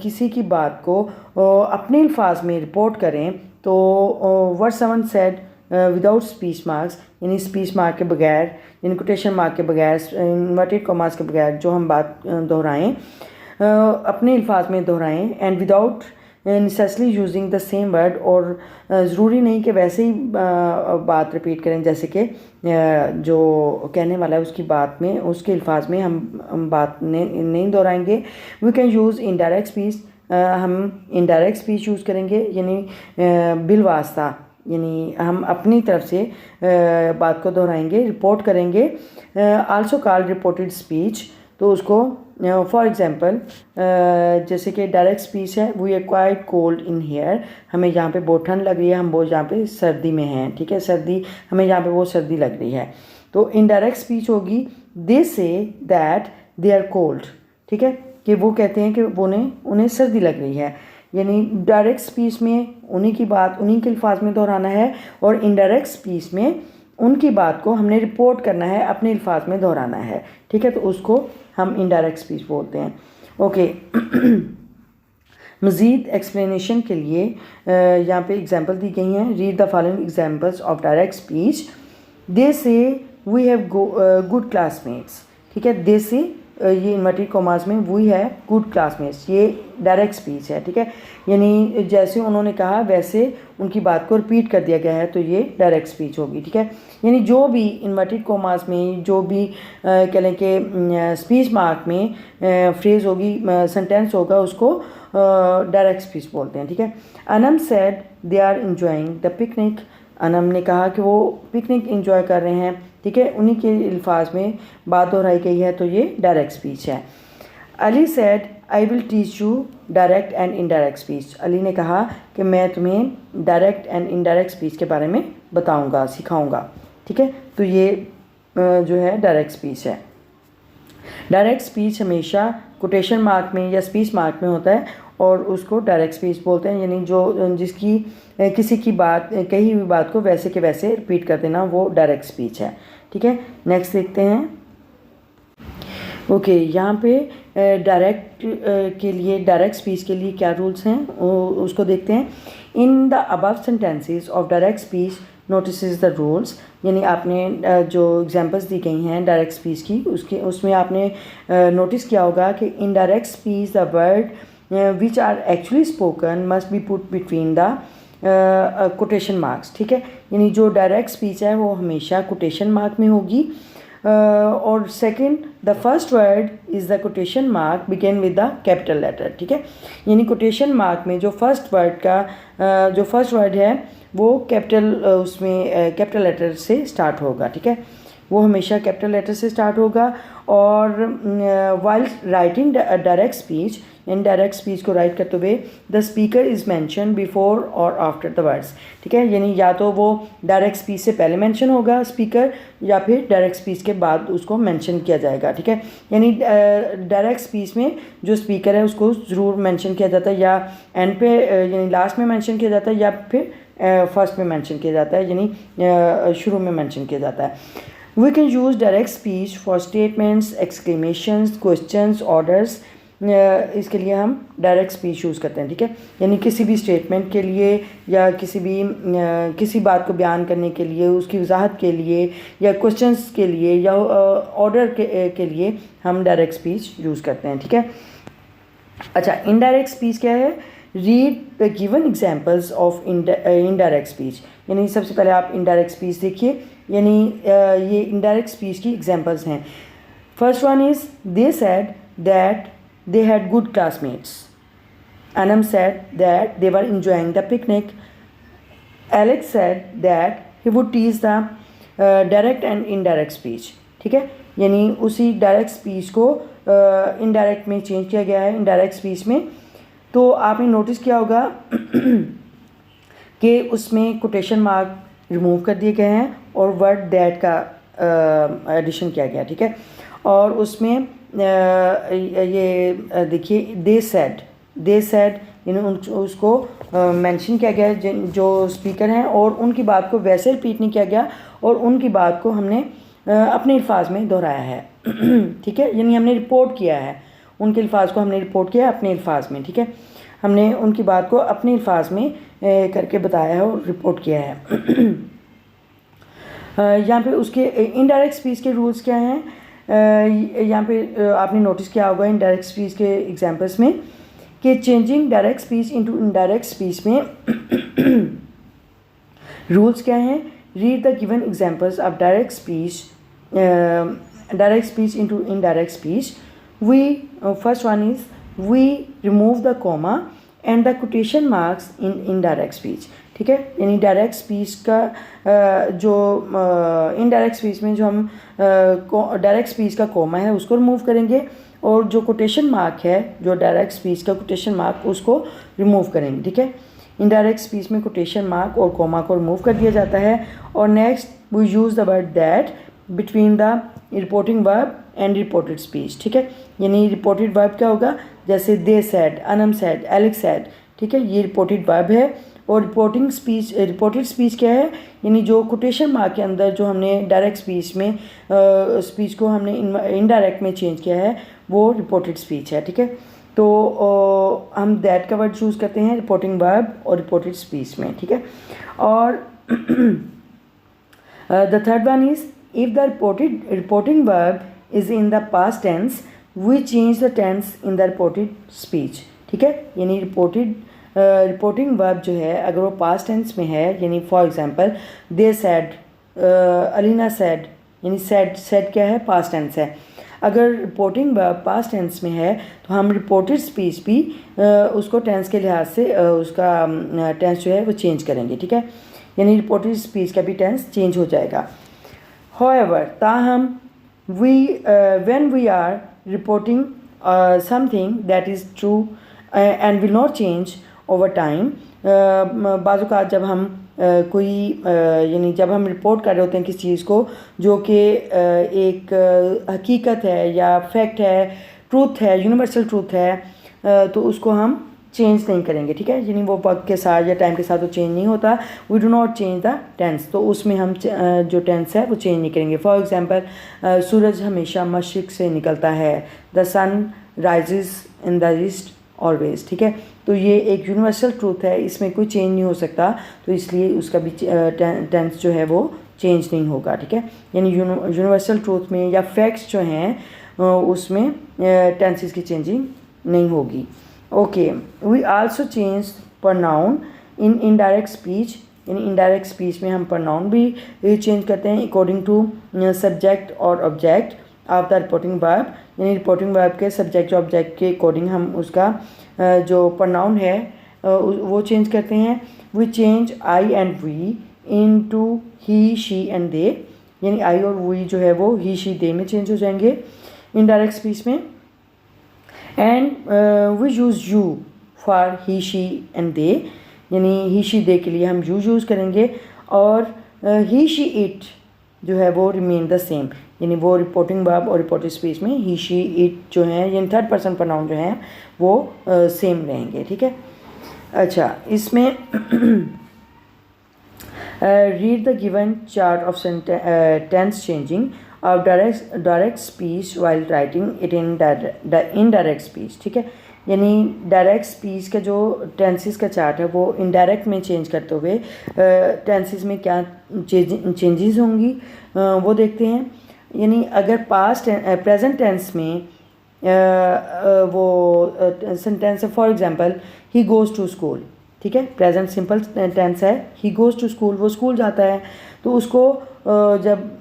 किसी की बात को अपने अल्फाज में रिपोर्ट करें, तो what someone said without speech marks, यानी स्पीच मार्क के बगैर, यानी कोटेशन मार्क के बगैर, इन्वर्टेड कॉमास के बगैर जो हम बात दोहराएं, अपने अल्फाज में दोहराएं, and without necessarily using the same word, और ज़रूरी नहीं कि वैसे ही बात रिपीट करें जैसे कि जो कहने वाला है उसकी बात में, उसके अल्फाज में हम बात नहीं दोहराएंगे। We can use indirect speech हम इनडायरेक्ट स्पीच यूज़ करेंगे, यानी बिलवास्ता, यानी हम अपनी तरफ से बात को दोहराएंगे, रिपोर्ट करेंगे। आल्सो कॉल्ड रिपोर्टेड स्पीच, तो उसको फॉर एग्जांपल जैसे कि डायरेक्ट स्पीच है, we are quite cold in here, हमें यहाँ पे बहुत ठंड लग रही है, हम वो यहाँ पे सर्दी में हैं, ठीक है, सर्दी, हमें यहाँ पे वो सर्दी लग रही है। तो इनडायरेक्ट स्पीच होगी दे say that they are cold, ठीक है, कि वो कहते हैं कि उन्हें सर्दी लग रही है। यानी डायरेक्ट स्पीच में उन्हीं की बात उन्हीं के अल्फाज में दोहराना है, और इनडायरेक्ट स्पीच में उनकी बात को हमने रिपोर्ट करना है, अपने अल्फाज में दोहराना है, ठीक है, तो उसको हम इनडायरेक्ट स्पीच बोलते हैं। ओके मज़ीद एक्सप्लेनेशन के लिए यहाँ पे एग्जांपल दी गई हैं। Read the following examples of direct speech. They say we have good classmates, ठीक है, दे से ये इन्वर्टेड कॉमास में वी है गुड क्लासमेट्स, ये डायरेक्ट स्पीच है, ठीक है, यानी जैसे उन्होंने कहा वैसे उनकी बात को रिपीट कर दिया गया है, तो ये डायरेक्ट स्पीच होगी, ठीक है। यानी जो भी इन्वर्टेड कॉमास में जो भी कह लें कि स्पीच मार्क में फ्रेज होगी, सेंटेंस होगा, उसको डायरेक्ट स्पीच बोलते हैं, ठीक है। Anam said they are enjoying the picnic, Anam ने कहा कि वो पिकनिक इंजॉय कर रहे हैं, ठीक है, उन्हीं के अल्फाज में बात दोहराई गई है, तो ये डायरेक्ट स्पीच है। Ali said I will teach you direct and indirect speech, Ali ने कहा कि मैं तुम्हें डायरेक्ट एंड इनडायरेक्ट स्पीच के बारे में बताऊंगा, सिखाऊंगा, ठीक है, तो ये जो है डायरेक्ट स्पीच है। डायरेक्ट स्पीच हमेशा कोटेशन मार्क में या स्पीच मार्क में होता है, और उसको डायरेक्ट स्पीच बोलते हैं, यानी जो जिसकी किसी की बात, कही हुई बात को वैसे के वैसे रिपीट कर देना, वो डायरेक्ट स्पीच है, ठीक है। नेक्स्ट देखते हैं। ओके यहाँ पे डायरेक्ट के लिए, डायरेक्ट स्पीच के लिए क्या रूल्स हैं उसको देखते हैं। In the above sentences of direct speech notice the rules, यानी आपने जो एग्जांपल्स दी गई हैं डायरेक्ट स्पीच की, उसमें आपने नोटिस किया होगा कि in direct speech the word which are actually spoken must be put between the quotation marks, ठीक है, यानी जो डायरेक्ट स्पीच है वो हमेशा कोटेशन मार्क में होगी। और second the first word is the quotation mark begin with the capital letter, ठीक है, यानी कोटेशन मार्क में जो फर्स्ट वर्ड है वो कैपिटल उसमें कैपिटल लेटर से स्टार्ट होगा, ठीक है, वो हमेशा कैपिटल लेटर से स्टार्ट होगा। और वाइल राइटिंग डायरेक्ट स्पीच, इन डायरेक्ट स्पीच को राइट करते हुए the speaker is mention before और आफ्टर द वर्ड्स, ठीक है, यानी या तो वो डायरेक्ट स्पीच से पहले मेंशन होगा स्पीकर, या फिर डायरेक्ट स्पीच के बाद उसको मेंशन किया जाएगा, ठीक है, यानी डायरेक्ट स्पीच में जो स्पीकर है उसको ज़रूर मेंशन किया जाता है, या एंड पे यानी लास्ट में मेंशन किया जाता है, या फिर फर्स्ट में मेंशन किया जाता है, यानी शुरू में मेंशन किया जाता है। We can use direct speech for statements, exclamations, questions, orders, इसके लिए हम डायरेक्ट स्पीच यूज़ करते हैं, ठीक है, यानी किसी भी स्टेटमेंट के लिए या किसी बात को बयान करने के लिए, उसकी वजाहत के लिए, या क्वेश्चंस के लिए, या ऑर्डर के लिए हम डायरेक्ट स्पीच यूज़ करते हैं, ठीक है। अच्छा, इनडायरेक्ट स्पीच क्या है? Read the given examples of indirect speech, यानी सबसे पहले आप इनडायरेक्ट स्पीच देखिए, यानी ये इनडायरेक्ट स्पीच की एग्जाम्पल्स हैं। First one is they said that they had good classmates. Anam said that they were enjoying the picnic. Alex said that he would teach the direct and indirect speech, ठीक है, यानी उसी डायरेक्ट स्पीच को इनडायरेक्ट में चेंज किया गया है इनडायरेक्ट स्पीच में। तो आपने नोटिस किया होगा कि उसमें कोटेशन मार्क रिमूव कर दिए गए हैं और वर्ड दैट का एडिशन किया गया, ठीक है, और उसमें ये देखिए दे सेड यानी उसको मेंशन किया गया है जो स्पीकर हैं, और उनकी बात को वैसे रिपीट नहीं किया गया, और उनकी बात को हमने अपने अल्फाज में दोहराया है, ठीक है, यानी हमने रिपोर्ट किया है, उनके अल्फाज को हमने रिपोर्ट किया अपने अल्फाज में, ठीक है, हमने उनकी बात को अपने अल्फाज में करके बताया है और रिपोर्ट किया है। यहाँ पे उसके इनडायरेक्ट स्पीच के रूल्स क्या हैं? यहाँ पे आपने नोटिस किया होगा इनडायरेक्ट स्पीच के एग्जांपल्स में कि changing direct speech into indirect speech में रूल्स क्या हैं? Read the given examples of direct speech into indirect speech. We first one is we remove the comma and the quotation marks in indirect speech. ठीक है, यानी डायरेक्ट स्पीच का जो इनडायरेक्ट स्पीच में जो हम डायरेक्ट स्पीच का कोमा है उसको रिमूव करेंगे, और जो कोटेशन मार्क है, जो डायरेक्ट स्पीच का कोटेशन मार्क, उसको रिमूव करेंगे। ठीक है, इनडायरेक्ट स्पीच में कोटेशन मार्क और कोमा को रिमूव कर दिया जाता है। और next we use the word that between the reporting verb and reported speech. ठीक है, यानी रिपोर्टेड वर्ब क्या होगा, जैसे they said, Anam said, Alex said. ठीक है, ये रिपोर्टेड वर्ब है। और रिपोर्टेड स्पीच क्या है, यानी जो कोटेशन मार्क के अंदर जो हमने डायरेक्ट स्पीच में स्पीच को हमने इनडायरेक्ट में चेंज किया है, वो रिपोर्टेड स्पीच है। ठीक है, तो हम दैट का वर्ड चूज़ करते हैं रिपोर्टिंग वर्ब और रिपोर्टेड स्पीच में। ठीक है, और the third one is if the reporting verb is in the past tense we change the tense in the reported speech. ठीक है, यानी रिपोर्टिंग वर्ब जो है अगर वो पास्ट टेंस में है, यानी for example they said, Alina said, यानी सेड क्या है, पास्ट टेंस है। अगर रिपोर्टिंग वर्ब पास्ट टेंस में है तो हम रिपोर्टेड स्पीच भी उसको टेंस के लिहाज से उसका टेंस जो है वो चेंज करेंगे। ठीक है, यानी रिपोर्टेड स्पीच का भी टेंस चेंज हो जाएगा। However, ताहम when we are reporting something that is true and will not change over time, बाज़ जब हम यानी जब हम रिपोर्ट कर रहे होते हैं किसी चीज़ को जो कि एक हकीकत है या फैक्ट है, ट्रूथ है, यूनिवर्सल ट्रूथ है, तो उसको हम चेंज नहीं करेंगे। ठीक है, यानी वो वक्त के साथ या टाइम के साथ वो चेंज नहीं होता। We do not change the tense, तो उसमें हम जो टेंस है वो चेंज नहीं करेंगे। फॉर एग्जांपल सूरज हमेशा मशरिक़ से निकलता है, the sun rises in the east always. ठीक है, तो ये एक यूनिवर्सल ट्रूथ है, इसमें कोई चेंज नहीं हो सकता, तो इसलिए उसका भी टेंस जो है वो चेंज नहीं होगा। ठीक है, यानी यूनिवर्सल ट्रूथ में या फैक्ट्स जो हैं उसमें टेंसेस की चेंजिंग नहीं होगी। Okay, we also change pronoun in indirect speech, यानी इनडायरेक्ट स्पीच में हम pronoun भी चेंज करते हैं अकॉर्डिंग टू सब्जेक्ट और object of the reporting verb, यानी रिपोर्टिंग वर्ब के सब्जेक्ट और ऑब्जेक्ट के अकॉर्डिंग हम उसका जो pronoun है वो चेंज करते हैं। We change I and we into he, she and they, यानी आई और वी जो है वो ही, शी, दे में चेंज हो जाएंगे इनडायरेक्ट स्पीच में। And we use you for he, she and they, यानी ही, शी, दे के लिए हम यू यूज़ करेंगे। और ही, शी, इट जो है वो रिमेन द सेम, यानी वो रिपोर्टिंग वर्ब और रिपोर्टेड स्पीच में ही, शी, इट जो है, यानी थर्ड पर्सन प्रोनाउन जो हैं वो सेम रहेंगे। ठीक है, अच्छा, इसमें read the given chart of tense changing of direct speech while writing it in indirect speech। ठीक है, यानी डायरेक्ट स्पीच का जो टेंसेस का चार्ट है वो इनडायरेक्ट में चेंज करते हुए टेंसेस में क्या चेंजेस होंगी वो देखते हैं। यानी अगर पास्ट प्रेजेंट टेंस में वो सेंटेंस है, for example he goes to school. ठीक है, प्रेजेंट सिंपल टेंस है, ही गोज़ टू स्कूल, वो स्कूल जाता है, तो उसको जब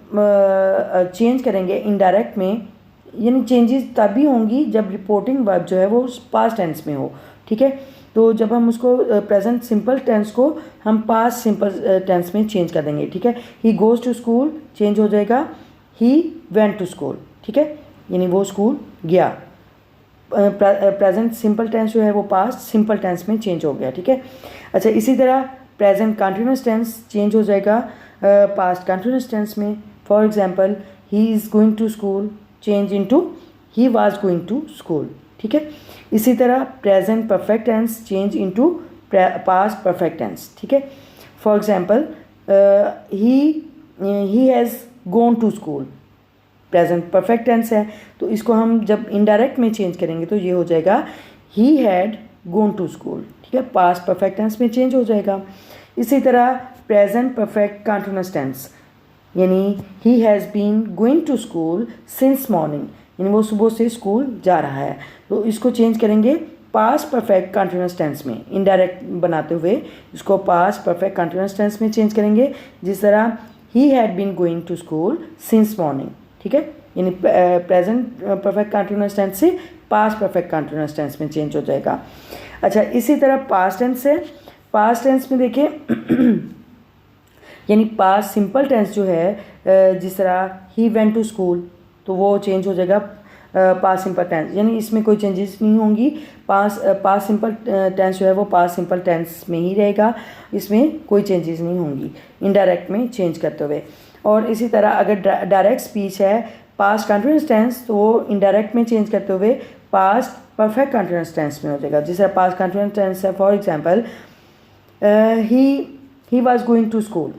चेंज करेंगे इनडायरेक्ट में, यानी चेंजेस तभी होंगी जब रिपोर्टिंग वर्ब जो है वो पास्ट टेंस में हो। ठीक है, तो जब हम उसको प्रेजेंट सिंपल टेंस को हम पास्ट सिंपल टेंस में चेंज कर देंगे। ठीक है, he goes to school change हो जाएगा ही वेंट टू स्कूल। ठीक है, यानी वो स्कूल गया। प्रेजेंट सिंपल टेंस जो है वो पास्ट सिंपल टेंस में चेंज हो गया। ठीक है, अच्छा, इसी तरह प्रेजेंट कंटिन्यूस टेंस चेंज हो जाएगा पास्ट कंटिन्यूस टेंस में। For example he is going to school change into he was going to school. ठीक है, इसी तरह present perfect tense change into past perfect tense. ठीक है, for example he has gone to school, present perfect tense है, तो इसको हम जब इनडायरेक्ट में चेंज करेंगे तो ये हो जाएगा he had gone to school. ठीक है, पास्ट परफेक्ट टेंस में चेंज हो जाएगा। इसी तरह प्रेजेंट परफेक्ट कंटिन्यूअस टेंस, यानी he has been going to school since morning, यानी वो सुबह से स्कूल जा रहा है, तो इसको चेंज करेंगे पास्ट परफेक्ट कंटिन्यूअस टेंस में, इनडायरेक्ट बनाते हुए इसको पास्ट परफेक्ट कंटिन्यूअस टेंस में चेंज करेंगे। जिस तरह he had been going to school since morning. ठीक है, यानी प्रेजेंट परफेक्ट कंटिन्यूअस टेंस से पास्ट परफेक्ट कंटिन्यूअस टेंस में चेंज हो जाएगा। अच्छा, इसी तरह पास्ट टेंस है। पास्ट टेंस में देखिए यानी पास्ट सिंपल टेंस जो है, जिस तरह ही वेंट टू स्कूल, तो वो चेंज हो जाएगा पास्ट सिंपल टेंस, यानी इसमें कोई चेंजेस नहीं होंगी। पास्ट सिंपल टेंस जो है वो पास्ट सिंपल टेंस में ही रहेगा, इसमें कोई चेंजेस नहीं होंगी इनडायरेक्ट में चेंज करते हुए। और इसी तरह अगर डायरेक्ट स्पीच है पास्ट कंटिन्यूअस टेंस, तो वो इनडायरेक्ट में चेंज करते हुए पास्ट परफेक्ट कंटिन्यूअस टेंस में हो जाएगा। जैसे पास्ट कंटिन्यूअस टेंस है, for example he was going to school,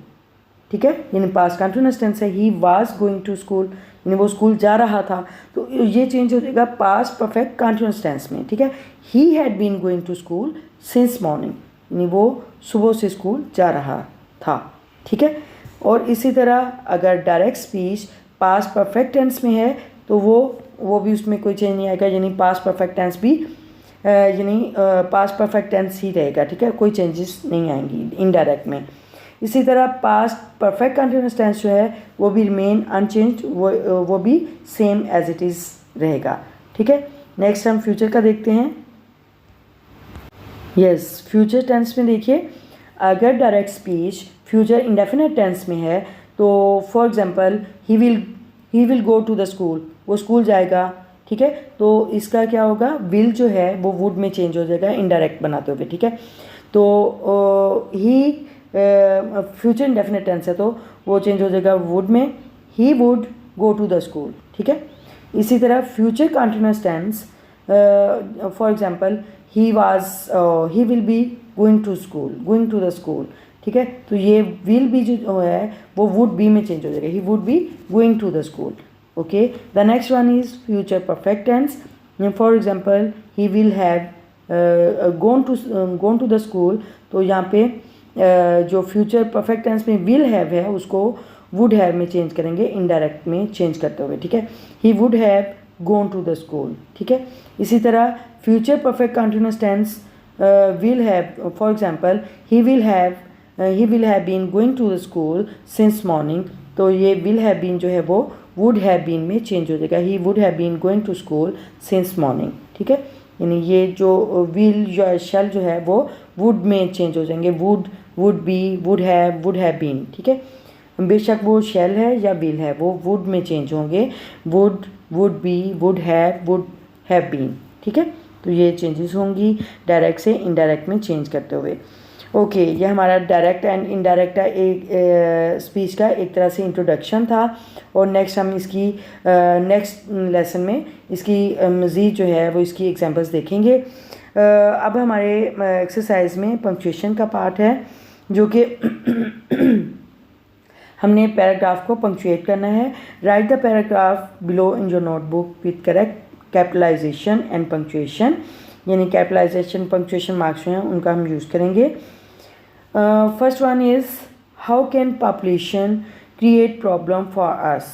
ठीक है, यानी पास्ट कंटिन्यूअस टेंस है, he was going to school, यानी वो स्कूल जा रहा था, तो ये चेंज हो जाएगा पास्ट परफेक्ट कंटिन्यूअस टेंस में, ठीक है। He had been going to school since morning, यानी वो सुबह से स्कूल जा रहा था, ठीक है। और इसी तरह अगर direct speech past perfect tense में है, तो वो भी उसमें कोई चेंज नहीं आएगा, यानी पास्ट परफेक्ट टेंस भी यानी पास्ट परफेक्ट टेंस ही रहेगा, ठीक है, कोई चेंजेस नहीं आएंगी इनडायरेक्ट में। इसी तरह पास्ट परफेक्ट कंटिन्यूअस टेंस जो है वो भी रिमेन अनचेंज, वो भी सेम एज इट इज़ रहेगा, ठीक है। नेक्स्ट हम फ्यूचर का देखते हैं। यस, फ्यूचर टेंस में देखिए अगर direct speech future indefinite tense में है, तो for example he will go to the school, वो स्कूल जाएगा, ठीक है, तो इसका क्या होगा, विल जो है वो वुड में चेंज हो जाएगा इनडायरेक्ट बनाते हुए, ठीक है। तो ही फ्यूचर इंडेफिनिट टेंस है, तो वो चेंज हो जाएगा वुड में, he would go to the school, ठीक है। इसी तरह future continuous tense, for example he will be going to the school, ठीक है, तो ये विल बी जो है वो वुड बी में चेंज हो जाएगा, he would be going to the school, okay. The next one is future perfect tense, for example he will have gone to the school, तो यहाँ पे जो फ्यूचर परफेक्ट टेंस में विल हैव है उसको वुड हैव में चेंज करेंगे इनडायरेक्ट में चेंज करते हुए, ठीक है, he would have gone to the school, ठीक है। इसी तरह future perfect continuous tense will have, for example he will have been going to the school since morning, तो ये विल हैव बीन जो है वो वुड हैव बीन में चेंज हो जाएगा, he would have been going to school since morning, ठीक है, यानी ये जो विल या शैल जो है वो वुड में चेंज हो जाएंगे, would be, would have been, ठीक है, बेशक वो शैल है या विल है वो वुड में चेंज होंगे, would be, would have been, ठीक है, तो ये चेंजेस होंगी डायरेक्ट से इनडायरेक्ट में चेंज करते हुए। ओके, ये हमारा डायरेक्ट एंड इनडायरेक्ट एक स्पीच का एक तरह से इंट्रोडक्शन था, और नेक्स्ट हम इसकी नेक्स्ट लेसन में इसकी मज़ीद जो है वो इसकी एग्जांपल्स देखेंगे। अब हमारे एक्सरसाइज में पंक्चुएशन का पार्ट है, जो कि हमने पैराग्राफ को पंक्चुएट करना है। Write the paragraph below in your notebook with correct capitalisation and punctuation, यानी कैपिटलाइजेशन पंक्चुएशन मार्क्स जो हैं उनका हम यूज़ करेंगे। First one is how can population create problem for us,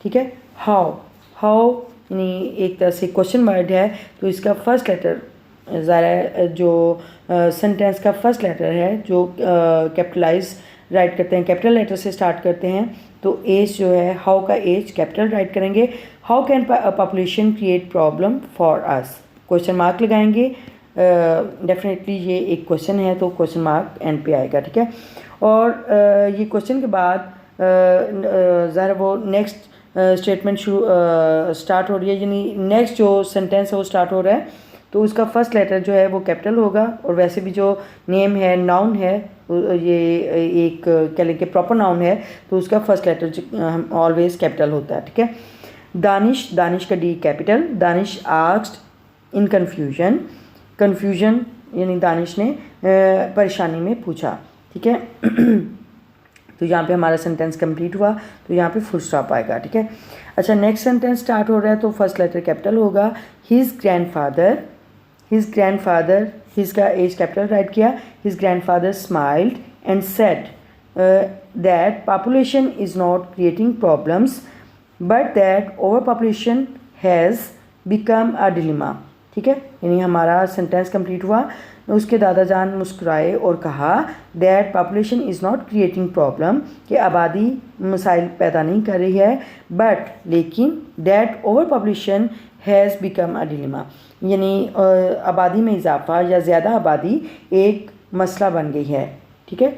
ठीक है, हाउ यानी एक तरह से क्वेश्चन वर्ड है, तो इसका फर्स्ट लेटर ज़रा जो सेंटेंस का फर्स्ट लेटर है जो कैपिटलाइज राइट करते हैं, कैपिटल लेटर से स्टार्ट करते हैं, तो एज जो है हाउ का एज कैपिटल राइट करेंगे। How can population create problem for us, question mark लगाएंगे, डेफिनेटली ये एक क्वेश्चन है तो क्वेश्चन मार्क एंड पे आएगा, ठीक है। और ये क्वेश्चन के बाद ज़रा वो नेक्स्ट स्टेटमेंट स्टार्ट हो रही है, यानी नेक्स्ट जो सेंटेंस है वो स्टार्ट हो रहा है, तो उसका फर्स्ट लेटर जो है वो कैपिटल होगा, और वैसे भी जो नेम है नाउन है ये एक कह लें कि प्रॉपर नाउन है, तो उसका फर्स्ट लेटर ऑलवेज कैपिटल होता है, ठीक है। दानिश का D capital, Danish asked in confusion यानी दानिश ने परेशानी में पूछा, ठीक है। तो यहाँ पे हमारा सेंटेंस कंप्लीट हुआ, तो यहाँ पे फुल स्टॉप आएगा, ठीक है। अच्छा, नेक्स्ट सेंटेंस स्टार्ट हो रहा है, तो फर्स्ट लेटर कैपिटल होगा। हिज ग्रैंडफादर, हिज का एज कैपिटल राइट किया, his grandfather smiled and said that population is not creating problems but that over population has become a dilemma, ठीक है, यानी हमारा सेंटेंस कंप्लीट हुआ। उसके दादाजान मुस्कुराए और कहा that population is not creating problem, कि आबादी मसाइल पैदा नहीं कर रही है, बट लेकिन that over population has become a dilemma, यानी आबादी में इजाफा या ज़्यादा आबादी एक मसला बन गई है। ठीक है,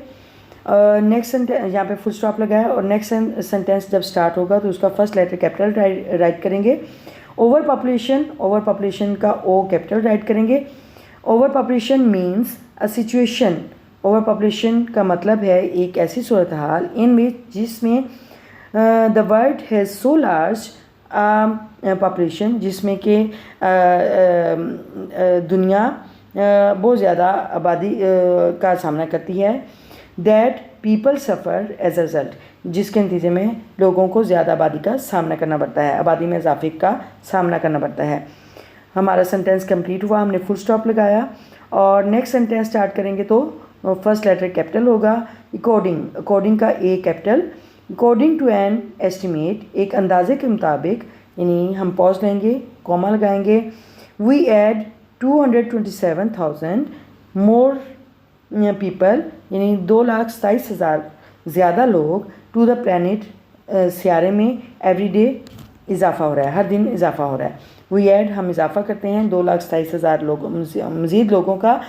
नेक्स्ट सेंटेंस यहाँ पे फुल स्टॉप लगाया और नेक्स्ट सेंटेंस जब स्टार्ट होगा तो उसका फर्स्ट लेटर कैपिटल राइट करेंगे। ओवर पॉपुलेशन का ओ कैपिटल राइट करेंगे। Over population means a situation, over population का मतलब है एक ऐसी सूरत हाल इन विच जिसमें the world has so large population, जिसमें कि दुनिया बहुत ज़्यादा आबादी का सामना करती है, that people suffer as a result, जिसके नतीजे में लोगों को ज़्यादा आबादी का सामना करना पड़ता है, आबादी में इजाफे का सामना करना पड़ता है। हमारा सेंटेंस कंप्लीट हुआ, हमने फुल स्टॉप लगाया और नेक्स्ट सेंटेंस स्टार्ट करेंगे तो फर्स्ट लेटर कैपिटल होगा। अकॉर्डिंग का A capital. According to an estimate, एक अंदाजे के मुताबिक, यानी हम पॉज लेंगे, कॉमा लगाएंगे। वी एड 227,000 मोर पीपल, यानी 2,27,000 ज़्यादा लोग टू द प्लैनेट, सियारे में एवरी डे इजाफा हो रहा है, हर दिन इजाफा हो रहा है। वी एड हम इजाफा करते हैं 2,27,000 लोग मज़ीद लोगों का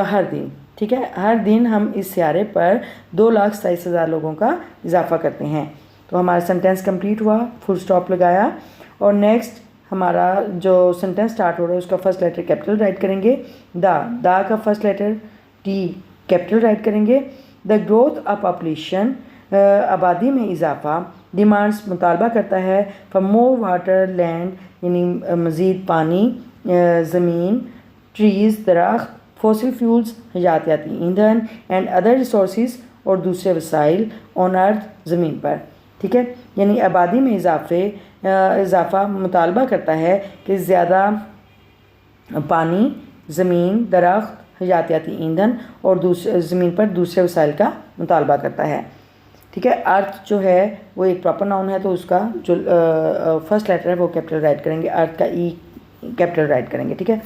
हर दिन। ठीक है, हर दिन हम इस सियारे पर 2,27,000 लोगों का इजाफा करते हैं। तो हमारा सेंटेंस कंप्लीट हुआ, फुल स्टॉप लगाया और नेक्स्ट हमारा जो सेंटेंस स्टार्ट हो रहा है उसका फर्स्ट लेटर कैपिटल राइट करेंगे। दा का first letter T capital write करेंगे। द ग्रोथ ऑफ पॉपुलेशन, आबादी में इजाफा, डिमांड्स मुतालबा करता है, फॉर मोर वाटर लैंड, यानी मज़ीद पानी, ज़मीन, ट्रीज़ दरख्त, फॉसिल फ्यूल्स हयातियाती ईंधन, एंड अदर रिसोर्सेज और दूसरे वसाइल ऑन अर्थ ज़मीन पर। ठीक है, यानी आबादी में इजाफा मुतालबा करता है कि ज़्यादा पानी, ज़मीन, दरख्त, हयातियाती ईंधन और दूसरे ज़मीन पर दूसरे वसाइल का मुतालबा करता है। ठीक है, अर्थ जो है वो एक प्रॉपर नाउन है तो उसका जो फर्स्ट लेटर है वो कैपिटल राइट करेंगे, अर्थ का ई कैपिटल राइट करेंगे। ठीक है,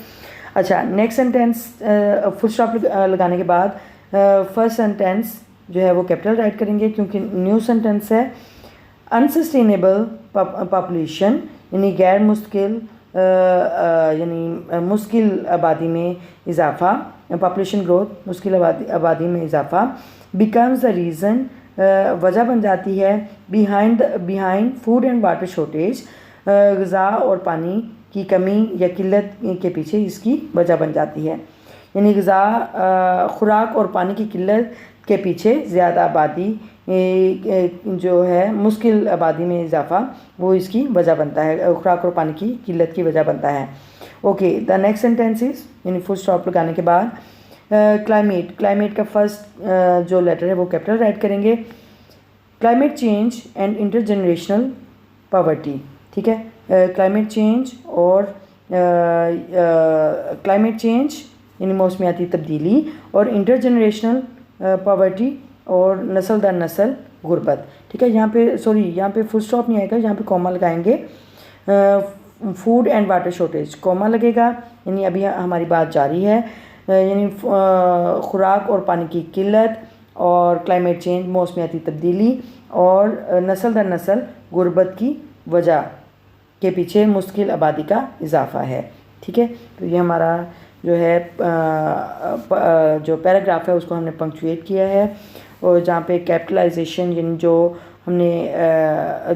अच्छा नेक्स्ट सेंटेंस फुल स्टॉप लगाने के बाद फर्स्ट सेंटेंस जो है वो कैपिटल राइट करेंगे क्योंकि न्यू सेंटेंस है। अनसस्टेनेबल पॉपुलेशन, यानी गैर मुस्तकिल, यानी मुश्किल आबादी में इजाफा, पॉपुलेशन ग्रोथ, मुश्किल आबादी में इजाफा, बिकम्स द रीज़न, वजह बन जाती है, behind food and water shortage, ग़िज़ा और पानी की कमी या किल्लत के पीछे इसकी वजह बन जाती है। यानी ग़िज़ा, खुराक और पानी की किल्लत के पीछे ज़्यादा आबादी जो है, मुश्किल आबादी में इजाफा, वो इसकी वजह बनता है, खुराक और पानी की किल्लत की वजह बनता है। ओके, द नेक्स्ट सेंटेंसेस, यानी फुल स्टॉप लगाने के बाद क्लाइमेट का फर्स्ट जो लेटर है वो कैपिटल राइट करेंगे। Climate change and intergenerational poverty. ठीक है, क्लाइमेट चेंज और क्लाइमेट चेंज यानी मौसमियाती तब्दीली और इंटरजनरेशनल पॉवर्टी और नस्ल दर नस्ल गुर्बत। ठीक है, यहाँ पे फुल स्टॉप नहीं आएगा, यहाँ पे कॉमा लगाएंगे। Food and water shortage, comma लगेगा, यानी अभी हमारी बात जारी है, यानी खुराक और पानी की किल्लत और क्लाइमेट चेंज मौसमियाती तब्दीली और नस्ल दर नस्ल गुर्बत की वजह के पीछे मुश्किल आबादी का इजाफा है। ठीक है, तो ये हमारा जो है जो पैराग्राफ है उसको हमने पंक्चुएट किया है और जहाँ पे कैपिटलाइजेशन, यानी जो हमने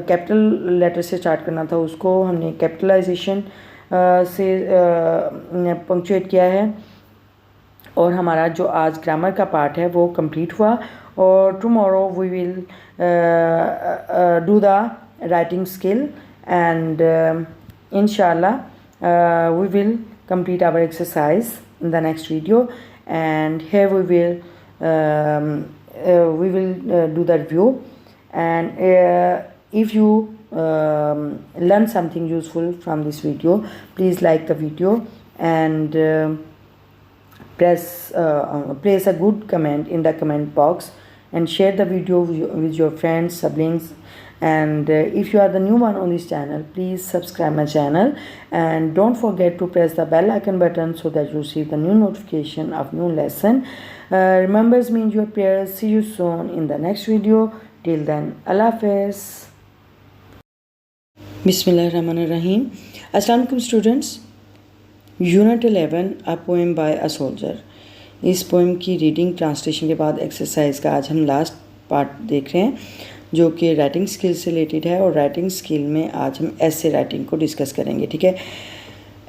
कैपिटल लेटर से स्टार्ट करना था उसको हमने कैपिटलाइजेशन से पंक्चुएट किया है और हमारा जो आज ग्रामर का पार्ट है वो कंप्लीट हुआ और tomorrow we will do the writing skill and inshallah we will complete our exercise in the next video, and here we will do the review, and if you learn something useful from this video, please like the video and place a good comment in the comment box and share the video with your friends, siblings, and if you are the new one on this channel, please subscribe my channel and don't forget to press the bell icon button so that you receive the new notification of new lesson. Remember me in your prayers. See you soon in the next video. Till then, Allah Hafiz. Bismillahirrahmanirrahim. अस्सलाम वालेकुम students, unit 11 a poem by a soldier. इस पोएम की रीडिंग ट्रांसलेशन के बाद एक्सरसाइज का आज हम लास्ट पार्ट देख रहे हैं जो कि राइटिंग स्किल से रिलेटेड है। और राइटिंग स्किल में आज हम ऐसे राइटिंग को डिस्कस करेंगे, ठीक है।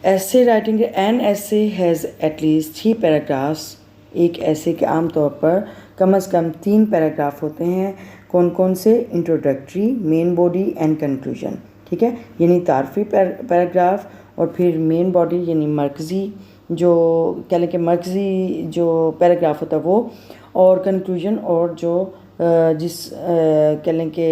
ऐसे राइटिंग, एन ऐसे हैज़ एटलीस्ट 3 पैराग्राफ्स। एक ऐसे के आम तौर पर कम से कम 3 पैराग्राफ होते हैं। कौन कौन से? Introductory, main body and conclusion, ठीक है। यानी तारफ़ी पैराग्राफ और फिर मेन बॉडी यानी मरकज़ी, जो कह लें कि मरकज़ी जो पैराग्राफ होता है वो, और कंक्लूजन और जो जिस कह लें कि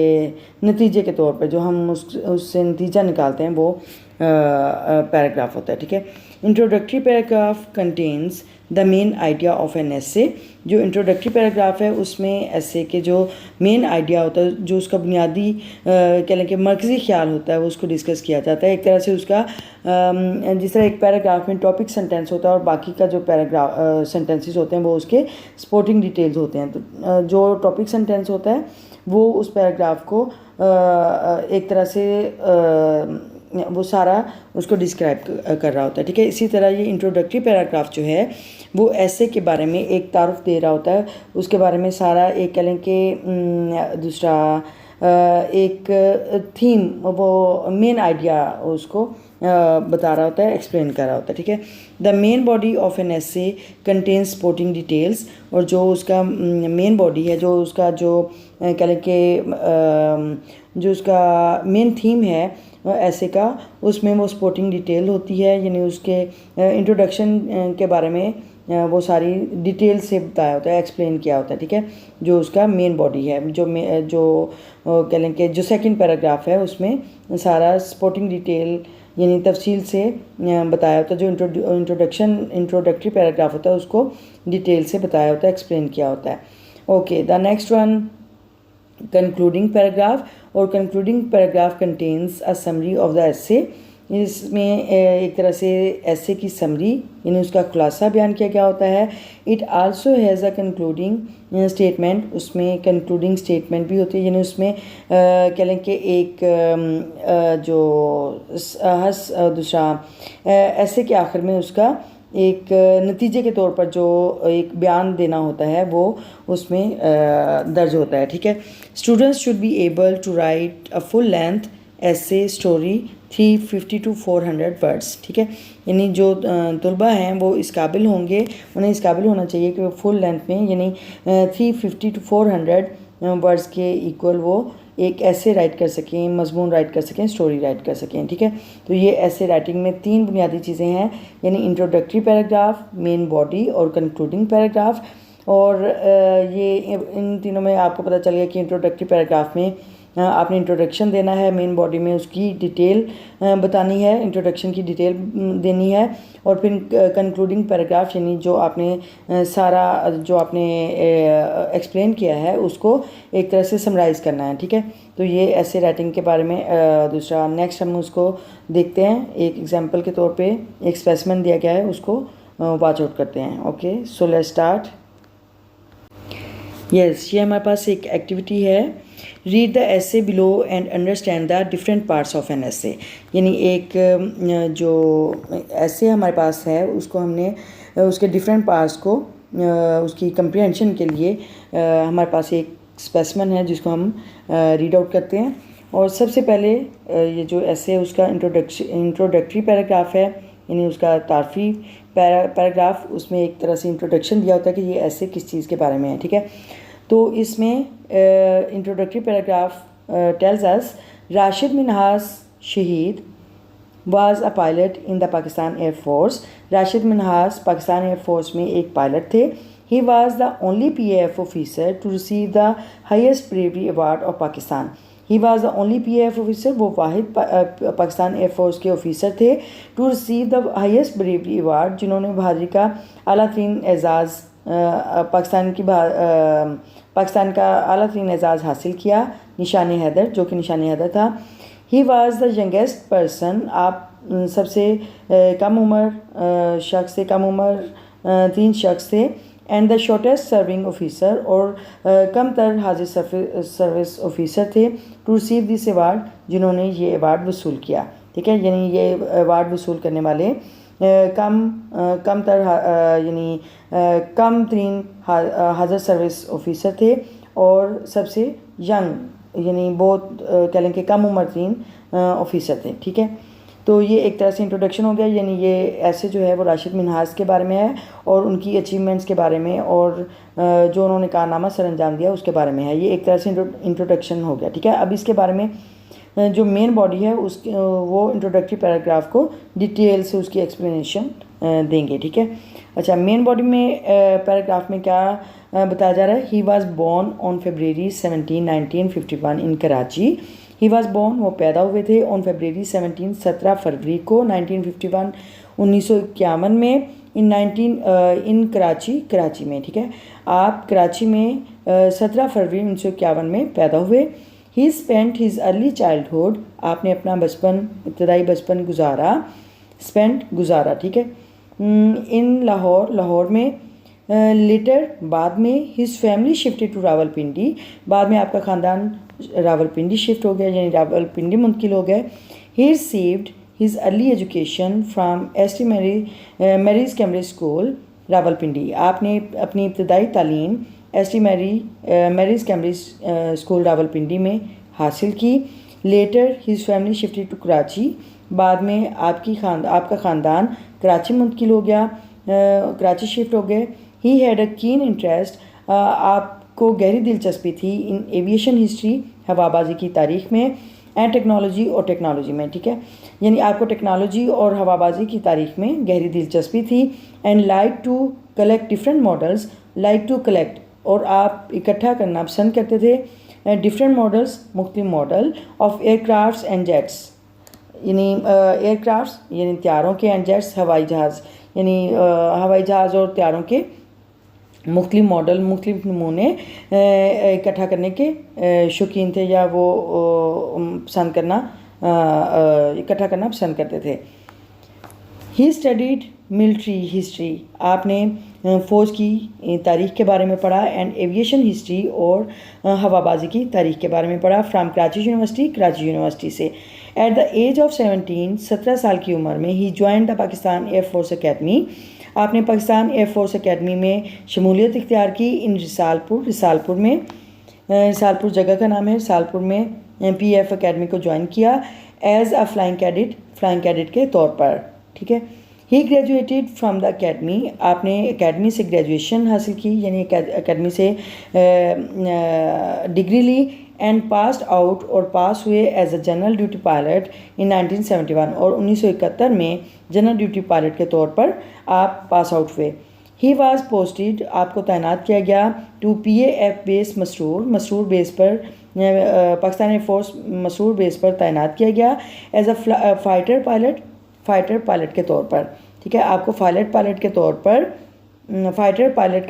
नतीजे के तौर पर जो हम उससे नतीजा निकालते हैं वो पैराग्राफ होता है, ठीक है। Introductory paragraph contains the main idea of an essay. जो इंट्रोडक्टरी पैराग्राफ है उसमें ऐसे के जो मेन आइडिया होता है, जो उसका बुनियादी कह लें कि मरकज़ी ख्याल होता है, वो उसको डिस्कस किया जाता है। एक तरह से उसका जिस तरह एक पैराग्राफ में टॉपिक सेंटेंस होता है और बाकी का जो पैराग्राफ सेंटेंसेस होते हैं वो उसके सपोर्टिंग डिटेल्स होते हैं। तो जो टॉपिक सेंटेंस होता है वो उस पैराग्राफ को एक तरह से वो सारा उसको डिस्क्राइब कर रहा होता है, ठीक है। इसी तरह ये इंट्रोडक्टरी पैराग्राफ जो है वो ऐसे के बारे में एक तारुफ दे रहा होता है, उसके बारे में सारा एक कह लें कि दूसरा एक थीम, वो मेन आइडिया उसको बता रहा होता है, एक्सप्लेन कर रहा होता है, ठीक है। The main body of an essay contains supporting details. और जो उसका मेन बॉडी है, जो उसका जो कह लें कि जो उसका मेन थीम है ऐसे का, उसमें वो सपोर्टिंग डिटेल होती है, यानी उसके इंट्रोडक्शन के बारे में वो सारी डिटेल से बताया होता है, एक्सप्लेन किया होता है, ठीक है। जो उसका मेन बॉडी है, जो कह लें कि जो सेकंड पैराग्राफ है उसमें सारा सपोर्टिंग डिटेल यानी तफसील से बताया होता है। जो इंट्रोडक्टरी पैराग्राफ होता है उसको डिटेल से बताया होता है, एक्सप्लेन किया होता है। Okay, the next one concluding paragraph. और concluding paragraph contains a summary of the essay. इसमें एक तरह से एसे की समरी यानी उसका खुलासा बयान किया गया होता है। It also has a concluding statement. उसमें कंक्लूडिंग स्टेटमेंट भी होती है, यानी उसमें कह लें कि एक जो दूसरा ऐसे के आखिर में उसका एक नतीजे के तौर पर जो एक बयान देना होता है वो उसमें दर्ज होता है, ठीक है। Students should be able to write a full length essay story 350 to 400 words, ठीक है। यानी जो तलबा हैं वो इस काबिल होंगे, उन्हें इस काबिल होना चाहिए कि वो फुल लेंथ में यानी 350 to 400 वर्ड्स के इक्वल वो एक ऐसे राइट कर सकें, मजमून राइट कर सकें, स्टोरी राइट कर सकें, ठीक है। तो ये ऐसे राइटिंग में 3 बुनियादी चीज़ें हैं, यानी इंट्रोडक्टरी पैराग्राफ, मेन बॉडी और कंक्लूडिंग पैराग्राफ। और ये इन तीनों में आपको पता चल गया कि इंट्रोडक्टरी पैराग्राफ में आपने इंट्रोडक्शन देना है, मेन बॉडी में उसकी डिटेल बतानी है, इंट्रोडक्शन की डिटेल देनी है, और फिर कंक्लूडिंग पैराग्राफ यानी जो आपने सारा जो आपने एक्सप्लेन किया है उसको एक तरह से समराइज़ करना है, ठीक है। तो ये ऐसे राइटिंग के बारे में दूसरा नेक्स्ट हम उसको देखते हैं। एक एग्जांपल के तौर पे एक स्पेसिमेन दिया गया है, उसको वॉच आउट करते हैं। Okay, so let's start. Yes, ये हमारे पास एक एक्टिविटी है, read the essay below and understand the different parts of an essay. यानी एक जो ऐसे हमारे पास है उसको हमने उसके डिफरेंट पार्ट्स को उसकी कंप्रीहेंशन के लिए हमारे पास एक स्पेसिमेन है जिसको हम रीड आउट करते हैं। और सबसे पहले ये जो ऐसे उसका इंट्रोडक्टरी पैराग्राफ है, यानी उसका तारफ़ी पैराग्राफ, उसमें एक तरह से इंट्रोडक्शन दिया होता है कि ये ऐसे किस चीज़ के बारे में है, ठीक है। तो इसमें introductory paragraph tells us Rashid Minhas Shaheed was a pilot in the Pakistan Air Force. Rashid Minhas Pakistan Air Force में एक पायलट थे। He was the only PAF officer to receive the highest bravery award of Pakistan. He was the only PAF officer, वो वाहिद पाकिस्तान एयर फोर्स के ऑफिसर थे, to receive the highest bravery award, जिन्होंने बहादुरी का आला तरीन एजाज़ पाकिस्तान का आला तरीन एजाज़ हासिल किया, निशान हैदर, जो कि निशान हैदर था। ही वाज द यंगेस्ट पर्सन, आप सबसे कम उम्र शख्स थे, कम उम्र 3 शख्स थे। And the shortest serving officer, और कम तर हाजिर सर्विस ऑफिसर थे, टू रिसीव दिस अवार्ड, जिन्होंने ये अवार्ड वसूल किया। ठीक है, यानी ये अवार्ड वसूल करने वाले कम तरीन हाज़र सर्विस ऑफिसर थे और सबसे यंग यानी बहुत कह लें कि कम उम्र तरीन ऑफिसर थे। ठीक है, तो ये एक तरह से इंट्रोडक्शन हो गया, यानी ये ऐसे जो है वो राशिद मिन्हाज के बारे में है और उनकी अचीवमेंट्स के बारे में और जो उन्होंने कारनामा सर अंजाम दिया उसके बारे में है। ये एक तरह से इंट्रोडक्शन हो गया। ठीक है, अब इसके बारे में जो मेन बॉडी है उसकी वो इंट्रोडक्टरी पैराग्राफ को डिटेल से उसकी एक्सप्लेनेशन देंगे। ठीक है, अच्छा, मेन बॉडी में पैराग्राफ में क्या बताया जा रहा है? He was born on February 17, 1951 in Karachi. He was born, वो पैदा हुए थे ऑन February 17, 17 फरवरी को 1951 1951 में इन कराची में। ठीक है, आप कराची में 17 फरवरी 1951 में पैदा हुए। ही स्पेंट हिज अर्ली चाइल्डहुड, आपने अपना बचपन इब्तदाई बचपन गुजारा। ठीक है, इन लाहौर में। लेटर, बाद में। His family shifted to Rawalpindi, बाद में आपका ख़ानदान रावलपिंडी शिफ्ट हो गया, यानी रावलपिंडी मुंतकिल हो गए। He received his early education from ST Mary's Cambridge school Rawalpindi, आपने अपनी इब्तदाई तालीम ST Mary's Cambridge school Rawalpindi में हासिल की। Later his family shifted to Karachi, बाद में आपका ख़ानदान कराची मुंतकिल हो गया, कराची शिफ्ट हो गए। He had a keen interest, आपको गहरी दिलचस्पी थी इन एविएशन हिस्ट्री, हवाबाजी की तारीख़ में, एंड टेक्नोलॉजी में। ठीक है, यानी आपको टेक्नोलॉजी और हवाबाजी की तारीख़ में गहरी दिलचस्पी थी। And like to collect different models, और आप इकट्ठा करना पसंद करते थे डिफरेंट मॉडल्स, मुख्तलिफ model of aircrafts and jets, यानी एयरक्राफ्ट्स यानी त्यारों के, एंड जेट्स हवाई जहाज़ यानी हवाई जहाज़ और त्यारों के मुख्तलिफ मॉडल, मुख्तलिफ नमूने इकट्ठा करने के शौकीन थे, या वो इकट्ठा करना पसंद करते थे। ही स्टडीड मिलिट्री हिस्ट्री, आपने फ़ौज की तारीख़ के बारे में पढ़ा, एंड एविएशन हिस्ट्री और हवाबाजी की तारीख़ के बारे में पढ़ा फ्राम कराची यूनिवर्सिटी से। एट द एज ऑफ 17 साल की उम्र में ही join the Pakistan Air Force academy, आपने पाकिस्तान एयरफोर्स अकेडमी में शमूलियत इख्तियार की इन रिसालपुर में, रिसालपुर जगह का नाम है, रिसालपुर में PF अकेडमी को ज्वाइन किया एज अ फ्लाइंग कैडेट के तौर पर। ठीक है, ही ग्रेजुएटेड फ्राम द अकेडमी, आपने अकेडमी से ग्रेजुएशन हासिल की, यानी अकेडमी से डिग्री ली, एंड पास हुए as a general duty pilot in 1971, और 1971 में जनरल ड्यूटी पायलट के तौर पर आप पास आउट हुए। ही वाज पोस्टेड, आपको तैनात किया गया to PAF base Masroor base पर, पाकिस्तान एयरफोर्स मसरूर बेस पर तैनात किया गया एज अ फाइटर पायलट के तौर पर। ठीक है, आपको फाइटर पायलट के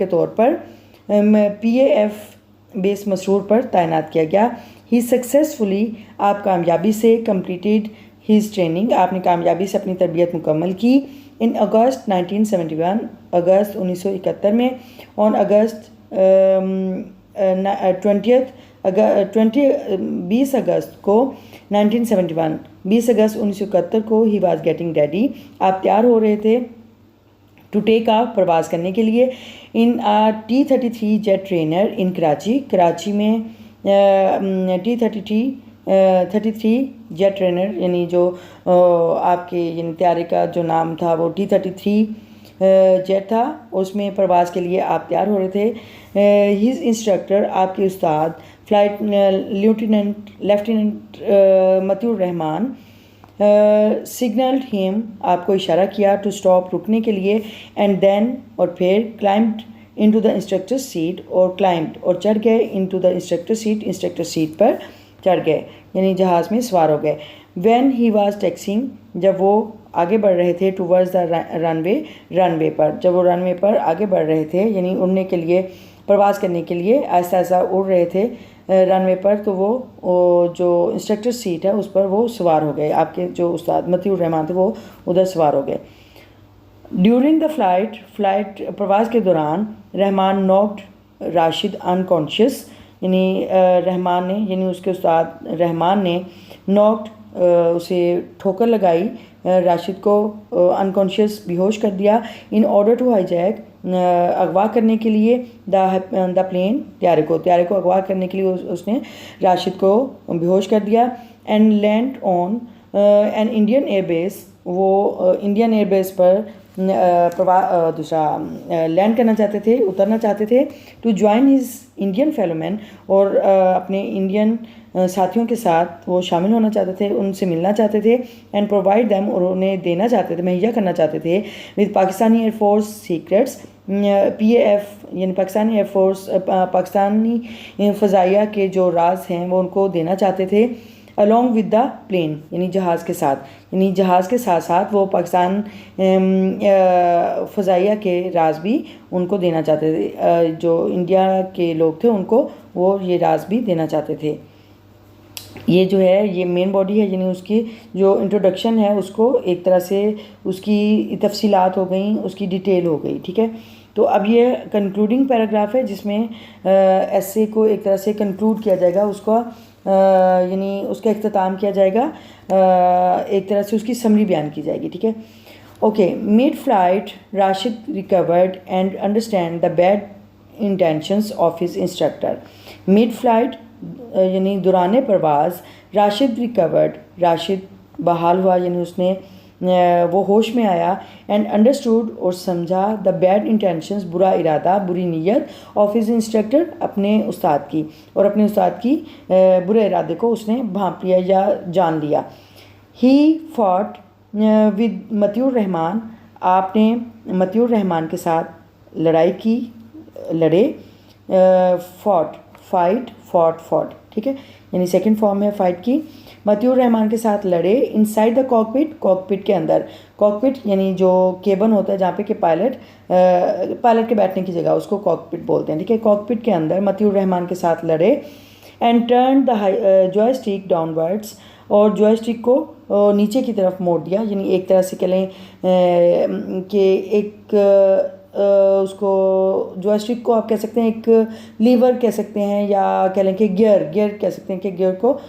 तौर पर PAF बेस मसरूर पर तैनात किया गया। ही सक्सेसफुली, आप कामयाबी से कंप्लीटेड हिज ट्रेनिंग, आपने कामयाबी से अपनी तरबियत मुकम्मल की इन अगस्त 1971, अगस्त 1971 में, ऑन अगस्त 20 अगस्त को 1971, 20 अगस्त 1971 को ही वाज गेटिंग रेडी, आप तैयार हो रहे थे टू टेक ऑफ, प्रवास करने के लिए, इन T-33 jet trainer in Karachi में T-33 जेट ट्रेनर, यानी जो आपके यानी त्यारे का जो नाम था वो T-33 जेट था, उसमें प्रवास के लिए आप तैयार हो रहे थे। हिज इंस्ट्रक्टर, आपके उस्ताद flight lieutenant Matiur Rahman, signalled him, आपको इशारा किया टू स्टॉप, रुकने के लिए, एंड देन, और फिर climbed into the instructor seat, और चढ़ गए इनटू द इंस्ट्रक्टर सीट पर चढ़ गए, यानी जहाज़ में सवार हो गए। व्हेन ही वाज टैक्सिंग, जब वो आगे बढ़ रहे थे, टूवर्ड्स द रनवे पर, जब वो रनवे पर आगे बढ़ रहे थे, यानी उड़ने के लिए, प्रवास करने के लिए ऐसा उड़ रहे थे रनवे पर, तो वो जो इंस्ट्रक्टर सीट है उस पर वो सवार हो गए, आपके जो उस्ताद मतिउर रहमान थे वो उधर सवार हो गए। ड्यूरिंग द फ्लाइट प्रवास के दौरान रहमान नॉक्ड राशिद अनकॉन्शियस, यानी रहमान ने, यानी उसके उस्ताद रहमान ने नॉक्ड उसे ठोकर लगाई, राशिद को अनकॉन्शियस बेहोश कर दिया। इन ऑर्डर टू हाईजैक, अगवा करने के लिए द प्लेन, त्यारे को अगवा करने के लिए उसने राशिद को बेहोश कर दिया। And land on an Indian airbase, वो इंडियन एयरबेस पर दूसरा लैंड करना चाहते थे, उतरना चाहते थे। टू ज्वाइन हिज इंडियन फेलोमैन, और अपने इंडियन साथियों के साथ वो शामिल होना चाहते थे, उनसे मिलना चाहते थे। एंड प्रोवाइड दैम, और उन्हें देना चाहते थे, मुहैया करना चाहते थे, with Pakistani air force secrets, PAF यानी पाकिस्तानी एयरफोर्स, पाकिस्तानी फ़ज़ाइया के जो राज हैं वो उनको देना चाहते थे। अलॉन्ग विद द प्लेन, यानी जहाज़ के साथ, यानी जहाज़ के साथ साथ वो पाकिस्तान फ़ज़ाइया के राज भी उनको देना चाहते थे। जो इंडिया के लोग थे उनको वो ये राज भी देना चाहते थे। ये जो है ये मेन बॉडी है, यानी उसकी जो इंट्रोडक्शन है उसको एक तरह से उसकी तफसीलात हो गई, उसकी डिटेल हो गई, ठीक है। तो अब ये कंक्लूडिंग पैराग्राफ है जिसमें ऐसे को एक तरह से कंक्लूड किया जाएगा, उसका यानी उसका इख्तिताम किया जाएगा, एक तरह से उसकी समरी बयान की जाएगी, ठीक है। Okay, mid flight Rashid recovered and understand the bad intentions of his instructor. Mid flight यानी दौरान परवाज़, राशिद रिकवर्ड, राशिद बहाल हुआ, यानी उसने वो होश में आया। एंड अंडरस्टूड, और समझा, द बैड इंटेंशंस, बुरा इरादा, बुरी नीयत, ऑफ हिज इंस्ट्रक्टर, अपने उस्ताद की, और अपने उस्ताद की बुरे इरादे को उसने भांप लिया या जान लिया। ही फॉट विद मतियुर रहमान, आपने मतियुर रहमान के साथ लड़ाई की, लड़े। फॉट, फाइट, फॉट, ठीक है, यानी सेकंड फॉर्म है फाइट की। मतियुर रहमान के साथ लड़े। इनसाइड द कॉकपिट, कॉकपिट के अंदर, कॉकपिट यानी जो केबिन होता है जहाँ पे कि पायलट के बैठने की जगह, उसको कॉकपिट बोलते हैं, ठीक है। कॉकपिट के अंदर मतियुर रहमान के साथ लड़े। And turn the joystick downwards, और जॉयस्टिक को नीचे की तरफ मोड़ दिया, यानी एक तरह से कह लें कि एक उसको जॉयस्टिक को आप कह सकते हैं एक लीवर कह सकते हैं, या कह लें कि गियर कह सकते हैं कि गियर को,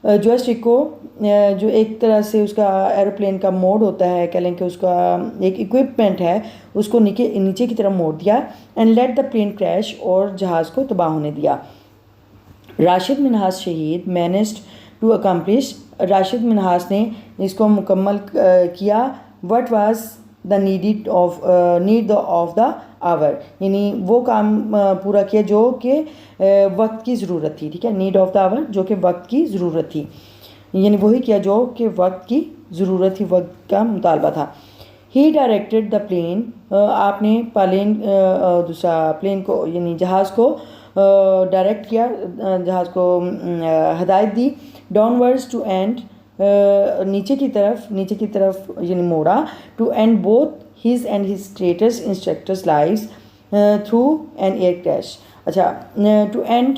जॉयस्टिक को जो एक तरह से उसका एरोप्लेन का मोड होता है, कह लें कि उसका एक इक्विपमेंट है, उसको नीचे की तरफ मोड़ दिया। And let the plane crash, और जहाज़ को तबाह होने दिया। राशिद मिन्हास शहीद managed to accomplish, Rashid Minhas ने इसको मुकम्मल किया। What was the need of the hour, यानी वो काम पूरा किया जो कि वक्त की ज़रूरत थी, ठीक है। नीड ऑफ द आवर, जो कि वक्त की ज़रूरत थी, यानी वही किया जो कि वक्त की ज़रूरत थी, वक्त का मुतालबा था। ही डायरेक्टेड द प्लेन, आपने दूसरा प्लेन को यानी जहाज़ को डायरेक्ट किया, जहाज़ को हदायत दी। डाउनवर्ड्स टू एंड, नीचे की तरफ यानी मोड़ा। To end both his and his status instructors lives through an air crash. अच्छा, टू एंड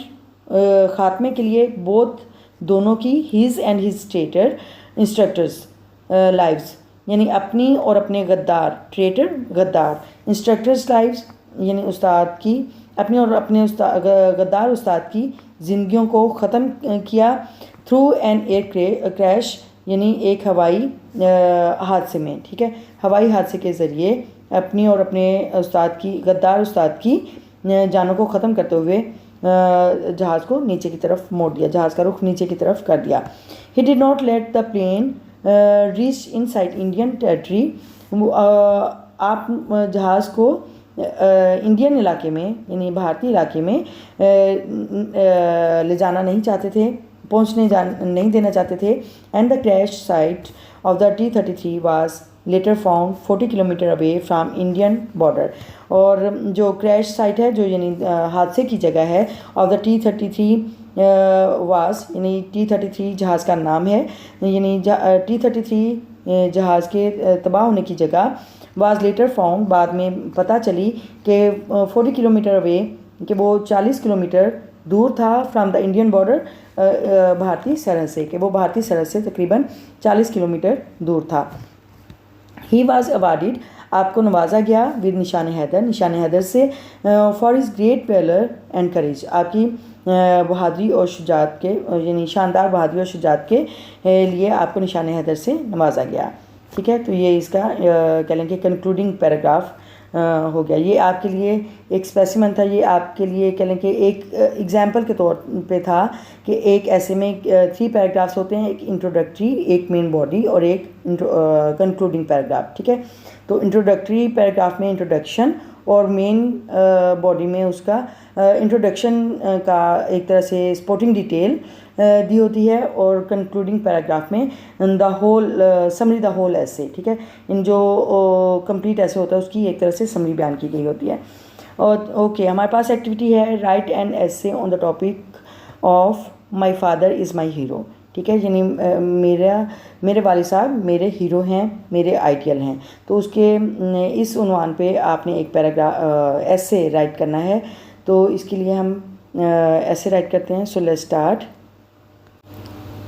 ख़ात्मे के लिए, बोथ दोनों की, his and his stator instructors lives, यानी अपनी और अपने गद्दार, इंस्ट्रक्टर्स लाइव्स यानी उस्ताद की, अपने और अपने गद्दार उस्ताद की ज़िंदगियों को ख़त्म किया। थ्रू एन एयर क्रैश, यानी एक हवाई हादसे में, ठीक है, हवाई हादसे के ज़रिए अपनी और अपने गद्दार उस्ताद की जानों को ख़त्म करते हुए जहाज़ को नीचे की तरफ मोड़ दिया, जहाज़ का रुख नीचे की तरफ कर दिया। He did not let the plane reach inside Indian territory, आप जहाज़ को इंडियन इलाके में यानी भारतीय इलाके में ले जाना नहीं चाहते थे, नहीं देना चाहते थे। And the crash site of the T-33 was later found 40 kilometre away from Indian border, और जो क्रैश साइट है, जो यानी हादसे की जगह है, ऑफ द T-33 वाज, यानी T-33 जहाज़ का नाम है, यानी T-33 जहाज़ के तबाह होने की जगह, वाज लेटर फाउंड, बाद में पता चली कि 40 किलोमीटर अवे, कि वो 40 किलोमीटर दूर था, फ्राम द इंडियन बॉर्डर, भारतीय सरहद से, कि वो भारतीय सरहद से तकरीबन 40 किलोमीटर दूर था। ही वाज अवार्डेड, आपको नवाजा गया, विद निशान हैदर से, for his great valour and courage, आपकी बहादुरी और शुजात के यानी शानदार बहादुरी और शुजात के लिए आपको निशान हैदर से नवाजा गया। ठीक है, तो ये इसका कह लें कि कंक्लूडिंग पैराग्राफ हो गया। ये आपके लिए एक स्पेसिमन था, ये आपके लिए कह लें कि एक एग्जाम्पल के तौर पे था कि एक ऐसे में 3 पैराग्राफ्स होते हैं, एक इंट्रोडक्टरी, एक मेन बॉडी और एक कंक्लूडिंग पैराग्राफ। ठीक है, तो इंट्रोडक्टरी पैराग्राफ में इंट्रोडक्शन और मेन बॉडी में उसका इंट्रोडक्शन का एक तरह से स्पोर्टिंग डिटेल दी होती है और कंक्लूडिंग पैराग्राफ में the whole summary the whole essay. ठीक है, इन जो कंप्लीट ऐसे होता है उसकी एक तरह से समरी बयान की गई होती है। और ओके, हमारे पास एक्टिविटी है राइट एन ऐसे on the topic of my father is my hero. ठीक है, यानी मेरे वालिद साहब मेरे हीरो हैं, मेरे आइडियल हैं। तो उसके इस उन्वान पे आपने एक पैराग्राफ ऐसे राइट करना है। तो इसके लिए हम ऐसे राइट करते हैं। So let's start.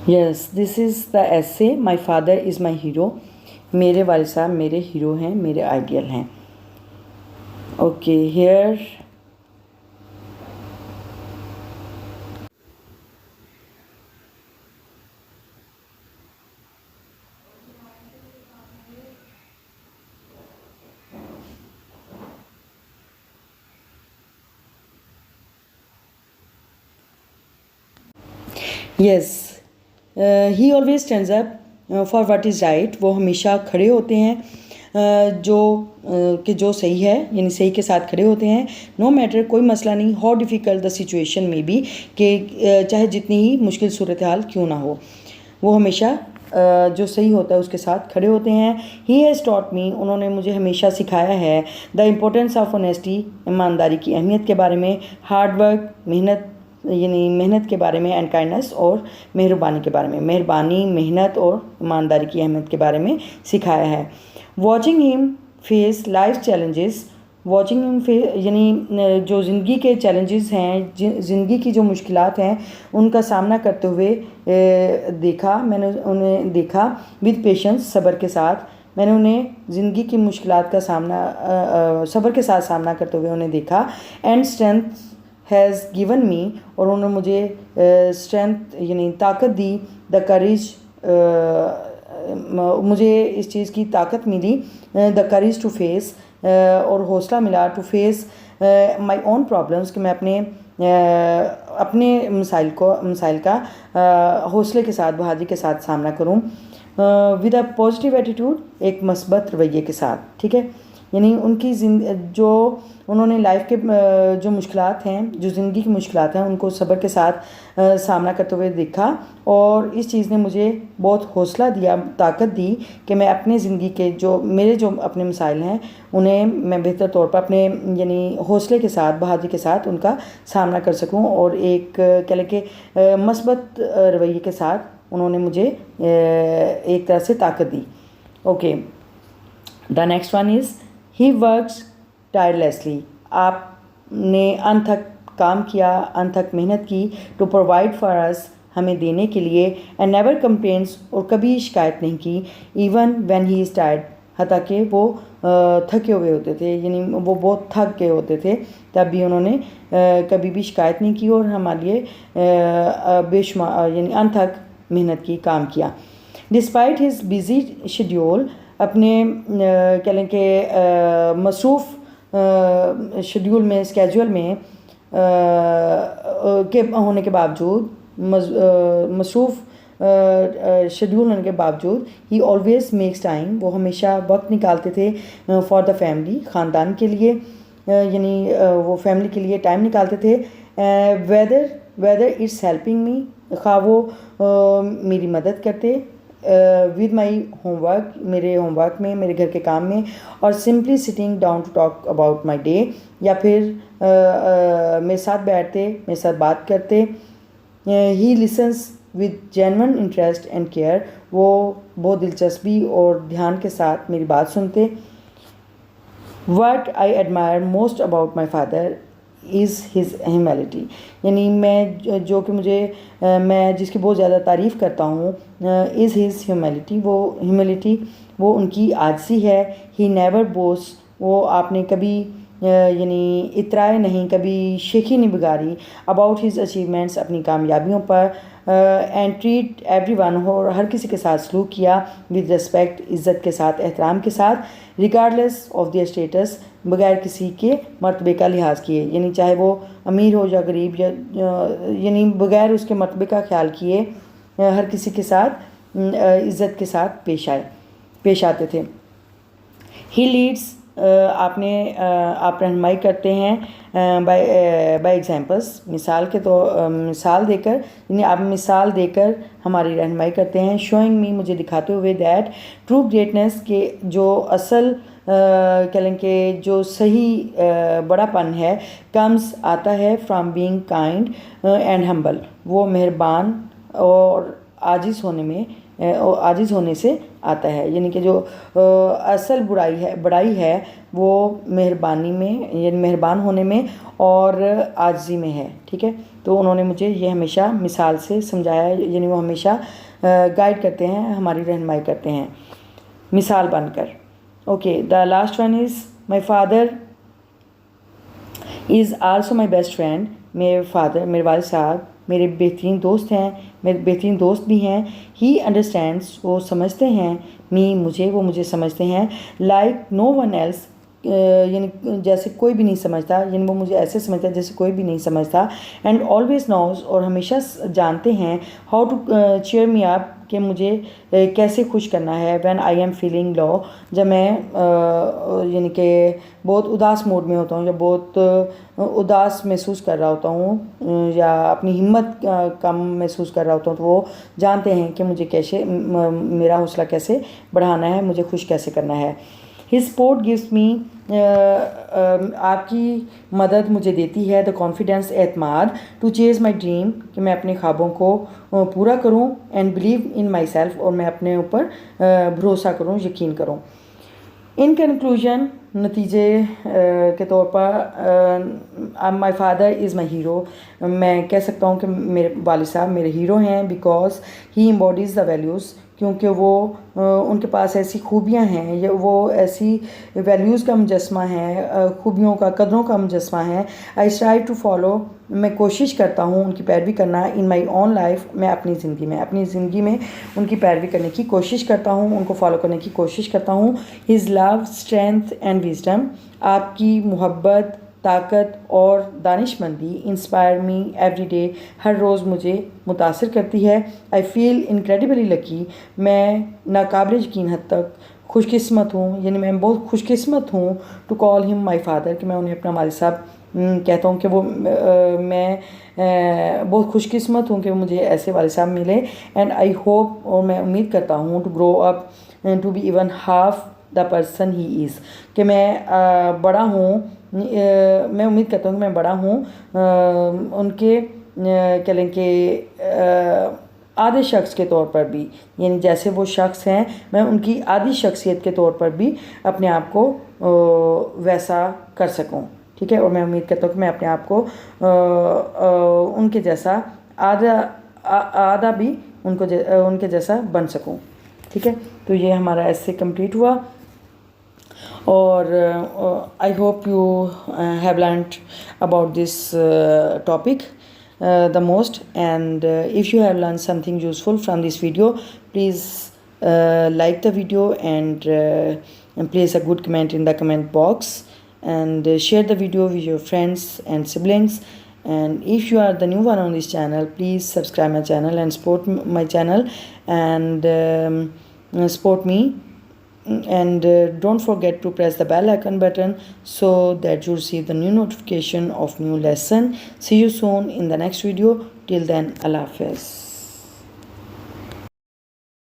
Yes, this is the essay my father is my hero. मेरे वालिद साहब मेरे हीरो हैं, मेरे आइडियल हैं। Okay, here yes, he always stands up for what is right. वो हमेशा खड़े होते हैं जो सही है, यानी सही के साथ खड़े होते हैं। नो मैटर, कोई मसला नहीं, हाउ डिफ़िकल्ट द सिचुएशन में बी, कि चाहे जितनी ही मुश्किल सूरत हाल क्यों ना हो, वो हमेशा जो सही होता है उसके साथ खड़े होते हैं। ही हैज़ टॉट मी, उन्होंने मुझे हमेशा सिखाया है द इम्पोर्टेंस ऑफ ऑनेस्टी, ईमानदारी की अहमियत के बारे में, हार्ड वर्क, मेहनत यानी मेहनत के बारे में, एंड काइंडनेस और मेहरबानी के बारे में, मेहरबानी, मेहनत और ईमानदारी की अहमियत के बारे में सिखाया है। Watching him face life challenges, watching him face यानी जो ज़िंदगी के चैलेंजेस हैं, ज़िंदगी की जो मुश्किलात हैं उनका सामना करते हुए मैंने उन्हें देखा विद पेशेंस, सब्र के साथ। मैंने उन्हें ज़िंदगी की मुश्किलात का सामना सब्र के साथ सामना करते हुए उन्हें देखा। And strength has given me, और उन्होंने मुझे स्ट्रेंथ यानी ताकत दी, द करेज मुझे इस चीज़ की ताकत मिली, द करेज टू फेस, और हौसला मिला to face my own problems, कि मैं अपने मसाइल का हौसले के साथ, बहादुरी के साथ सामना करूं, विद अ पॉजिटिव एटीट्यूड, एक मस्बत रवैये के साथ। ठीक है, यानी उनकी जो उन्होंने लाइफ के जो मुश्किलात हैं, जो ज़िंदगी की मुश्किलात हैं, उनको सब्र के साथ सामना करते हुए देखा, और इस चीज़ ने मुझे बहुत हौसला दिया, ताकत दी कि मैं अपनी ज़िंदगी के मेरे जो अपने मसाइल हैं उन्हें मैं बेहतर तौर पर अपने यानी हौसले के साथ, बहादुरी के साथ उनका सामना कर सकूं, और एक कह लें कि मस्बत रवैये के साथ उन्होंने मुझे एक तरह से ताकत दी। Okay, the next one is he works tirelessly, आपने अंत तक काम किया, अंत तक मेहनत की, टू प्रोवाइड फॉर अस, हमें देने के लिए, एंड नेवर कंप्लेन्स, और कभी शिकायत नहीं की, even when he is tired, हता कि वो थके हुए होते थे, यानी वो बहुत थक गए होते थे, तब भी उन्होंने कभी भी शिकायत नहीं की और हमारे लिए बेशुमार यानी अंत तक मेहनत की, काम किया। डिस्पाइट हिज बिजी शेड्यूल, अपने कह लें कि मसरूफ़ शेड्यूल में, स्केड्यूल में के होने के बावजूद, मसरूफ़ शेड्यूल होने के बावजूद, ही ऑलवेज मेक्स टाइम, वो हमेशा वक्त निकालते थे फॉर द फैमिली, ख़ानदान के लिए, यानी वो फैमिली के लिए टाइम निकालते थे। वेदर इट्स हेल्पिंग मी, खा वो मेरी मदद करते, विद माई होमवर्क, मेरे होमवर्क में, मेरे घर के काम में, और simply sitting down to talk about my day, या फिर मेरे साथ बैठते, मेरे साथ बात करते। He listens with genuine interest and care, वो बहुत दिलचस्पी और ध्यान के साथ मेरी बात सुनते। What I admire most about my father is his humility, यानी मैं जिसकी बहुत ज़्यादा तारीफ़ करता हूँ, is his humility, वो उनकी आजिज़ी है। he never boasts, वो आपने कभी यानी इतराए नहीं, कभी शेखी नहीं बिगाड़ी अबाउट हिज अचीवमेंट्स, अपनी कामयाबियों पर, एंड ट्रीट एवरी वन, और हर किसी के साथ सलूक किया विद रिस्पेक्ट, इज़्ज़त के साथ, एहतराम के साथ, रिगार्डलेस ऑफ देयर स्टेटस, बगैर किसी के मर्तबे का लिहाज किए, यानी चाहे वो अमीर हो या गरीब, या यानी बगैर उसके मर्तबे का ख्याल किए हर किसी के साथ इज़्ज़त के साथ पेश आते थे। ही लीड्स, आप रहनुमाई करते हैं बाय एग्जांपल्स, मिसाल देकर, यानी आप मिसाल देकर हमारी रहनुमाई करते हैं। शोइंग मी, मुझे दिखाते हुए, दैट ट्रू ग्रेटनेस, के जो असल कह लें कि जो सही बड़ापन है, कम्स आता है, from being kind and humble, वो मेहरबान और आजिज़ होने से आता है, यानी कि जो असल बड़ाई है वो मेहरबानी में, यानी मेहरबान होने में और आजिज़ी में है। ठीक है, तो उन्होंने मुझे ये हमेशा मिसाल से समझाया, यानी वो हमेशा गाइड करते हैं, हमारी रहनुमाई करते हैं मिसाल बनकर। Okay, the last one is my father is also my best friend, मेरे वालिद साहब मेरे बेहतरीन दोस्त हैं, मेरे बेहतरीन दोस्त भी हैं। ही अंडरस्टैंड्स, वो समझते हैं, मी, मुझे, वो मुझे समझते हैं, लाइक नो वन एल्स, यानी जैसे कोई भी नहीं समझता, यानी वो मुझे ऐसे समझता है जैसे कोई भी नहीं समझता। एंड ऑलवेज नोज, और हमेशा जानते हैं, how to cheer me up, कि मुझे कैसे खुश करना है। When I am feeling low, जब मैं यानी कि बहुत उदास मूड में होता हूँ, या बहुत उदास महसूस कर रहा होता हूँ, या अपनी हिम्मत कम महसूस कर रहा होता हूँ, तो वो जानते हैं कि मुझे कैसे मेरा हौसला कैसे बढ़ाना है, मुझे खुश कैसे करना है। हिज सपोर्ट गिव्स मी, आपकी मदद मुझे देती है, द कॉन्फिडेंस, एतमाद, टू चेज़ माई ड्रीम, कि मैं अपने ख्वाबों को पूरा करूं, and believe in my self, और मैं अपने ऊपर भरोसा करूं, यकीन करूं। इन कंक्लूजन, नतीजे के तौर पर, माई फादर इज़ माई हीरो, मैं कह सकता हूँ कि मेरे वालिद साहब मेरे हीरो हैं, बिकॉज ही एम्बॉडीज़ द वैल्यूज़, क्योंकि वो उनके पास ऐसी खूबियाँ हैं, या वो ऐसी वैल्यूज़ का मुजस्मा है, खूबियों का, कदरों का मुजस्मा है। आई ट्राई टू फॉलो, मैं कोशिश करता हूँ उनकी पैरवी करना, इन माई ओन लाइफ, मैं अपनी ज़िंदगी में उनकी पैरवी करने की कोशिश करता हूँ, उनको फॉलो करने की कोशिश करता हूँ। His love, strength and wisdom, आपकी मोहब्बत, ताकत और दानिशमंदी, इंस्पायर मी एवरी डे, हर रोज़ मुझे मुतासिर करती है। आई फील इनक्रेडिबली लकी, मैं नाकाबिल यकीन हद तक खुशकिस्मत हूँ, यानी मैं बहुत खुशकिस्मत हूँ, to call him my father, कि मैं उन्हें अपना वालिद साहब कहता हूँ, कि वो मैं बहुत खुशकिस्मत हूँ कि मुझे ऐसे वालिद साहब मिले। एंड आई होप, और मैं उम्मीद करता हूँ, to grow up to be even half the person he is, कि मैं बड़ा हूँ, मैं उम्मीद करता हूँ कि मैं बड़ा हूँ उनके कह लें कि आधे शख्स के तौर पर भी, यानी जैसे वो शख्स हैं, मैं उनकी आधी शख्सियत के तौर पर भी अपने आप को वैसा कर सकूं। ठीक है, और मैं उम्मीद करता हूँ कि मैं अपने आप को उनके जैसा आधा भी उनके जैसा बन सकूं। ठीक है, तो ये हमारा ऐसे कंप्लीट हुआ, और I hope you have learned about this topic the most, and if you have learned something useful from this video, please like the video, and place a good comment in the comment box, and share the video with your friends and siblings. And if you are the new one on this channel, please subscribe my channel and support my channel, and support me. And don't forget to press the bell icon button, so that you receive the new notification of new lesson. See you soon in the next video. Till then, Allah Hafiz.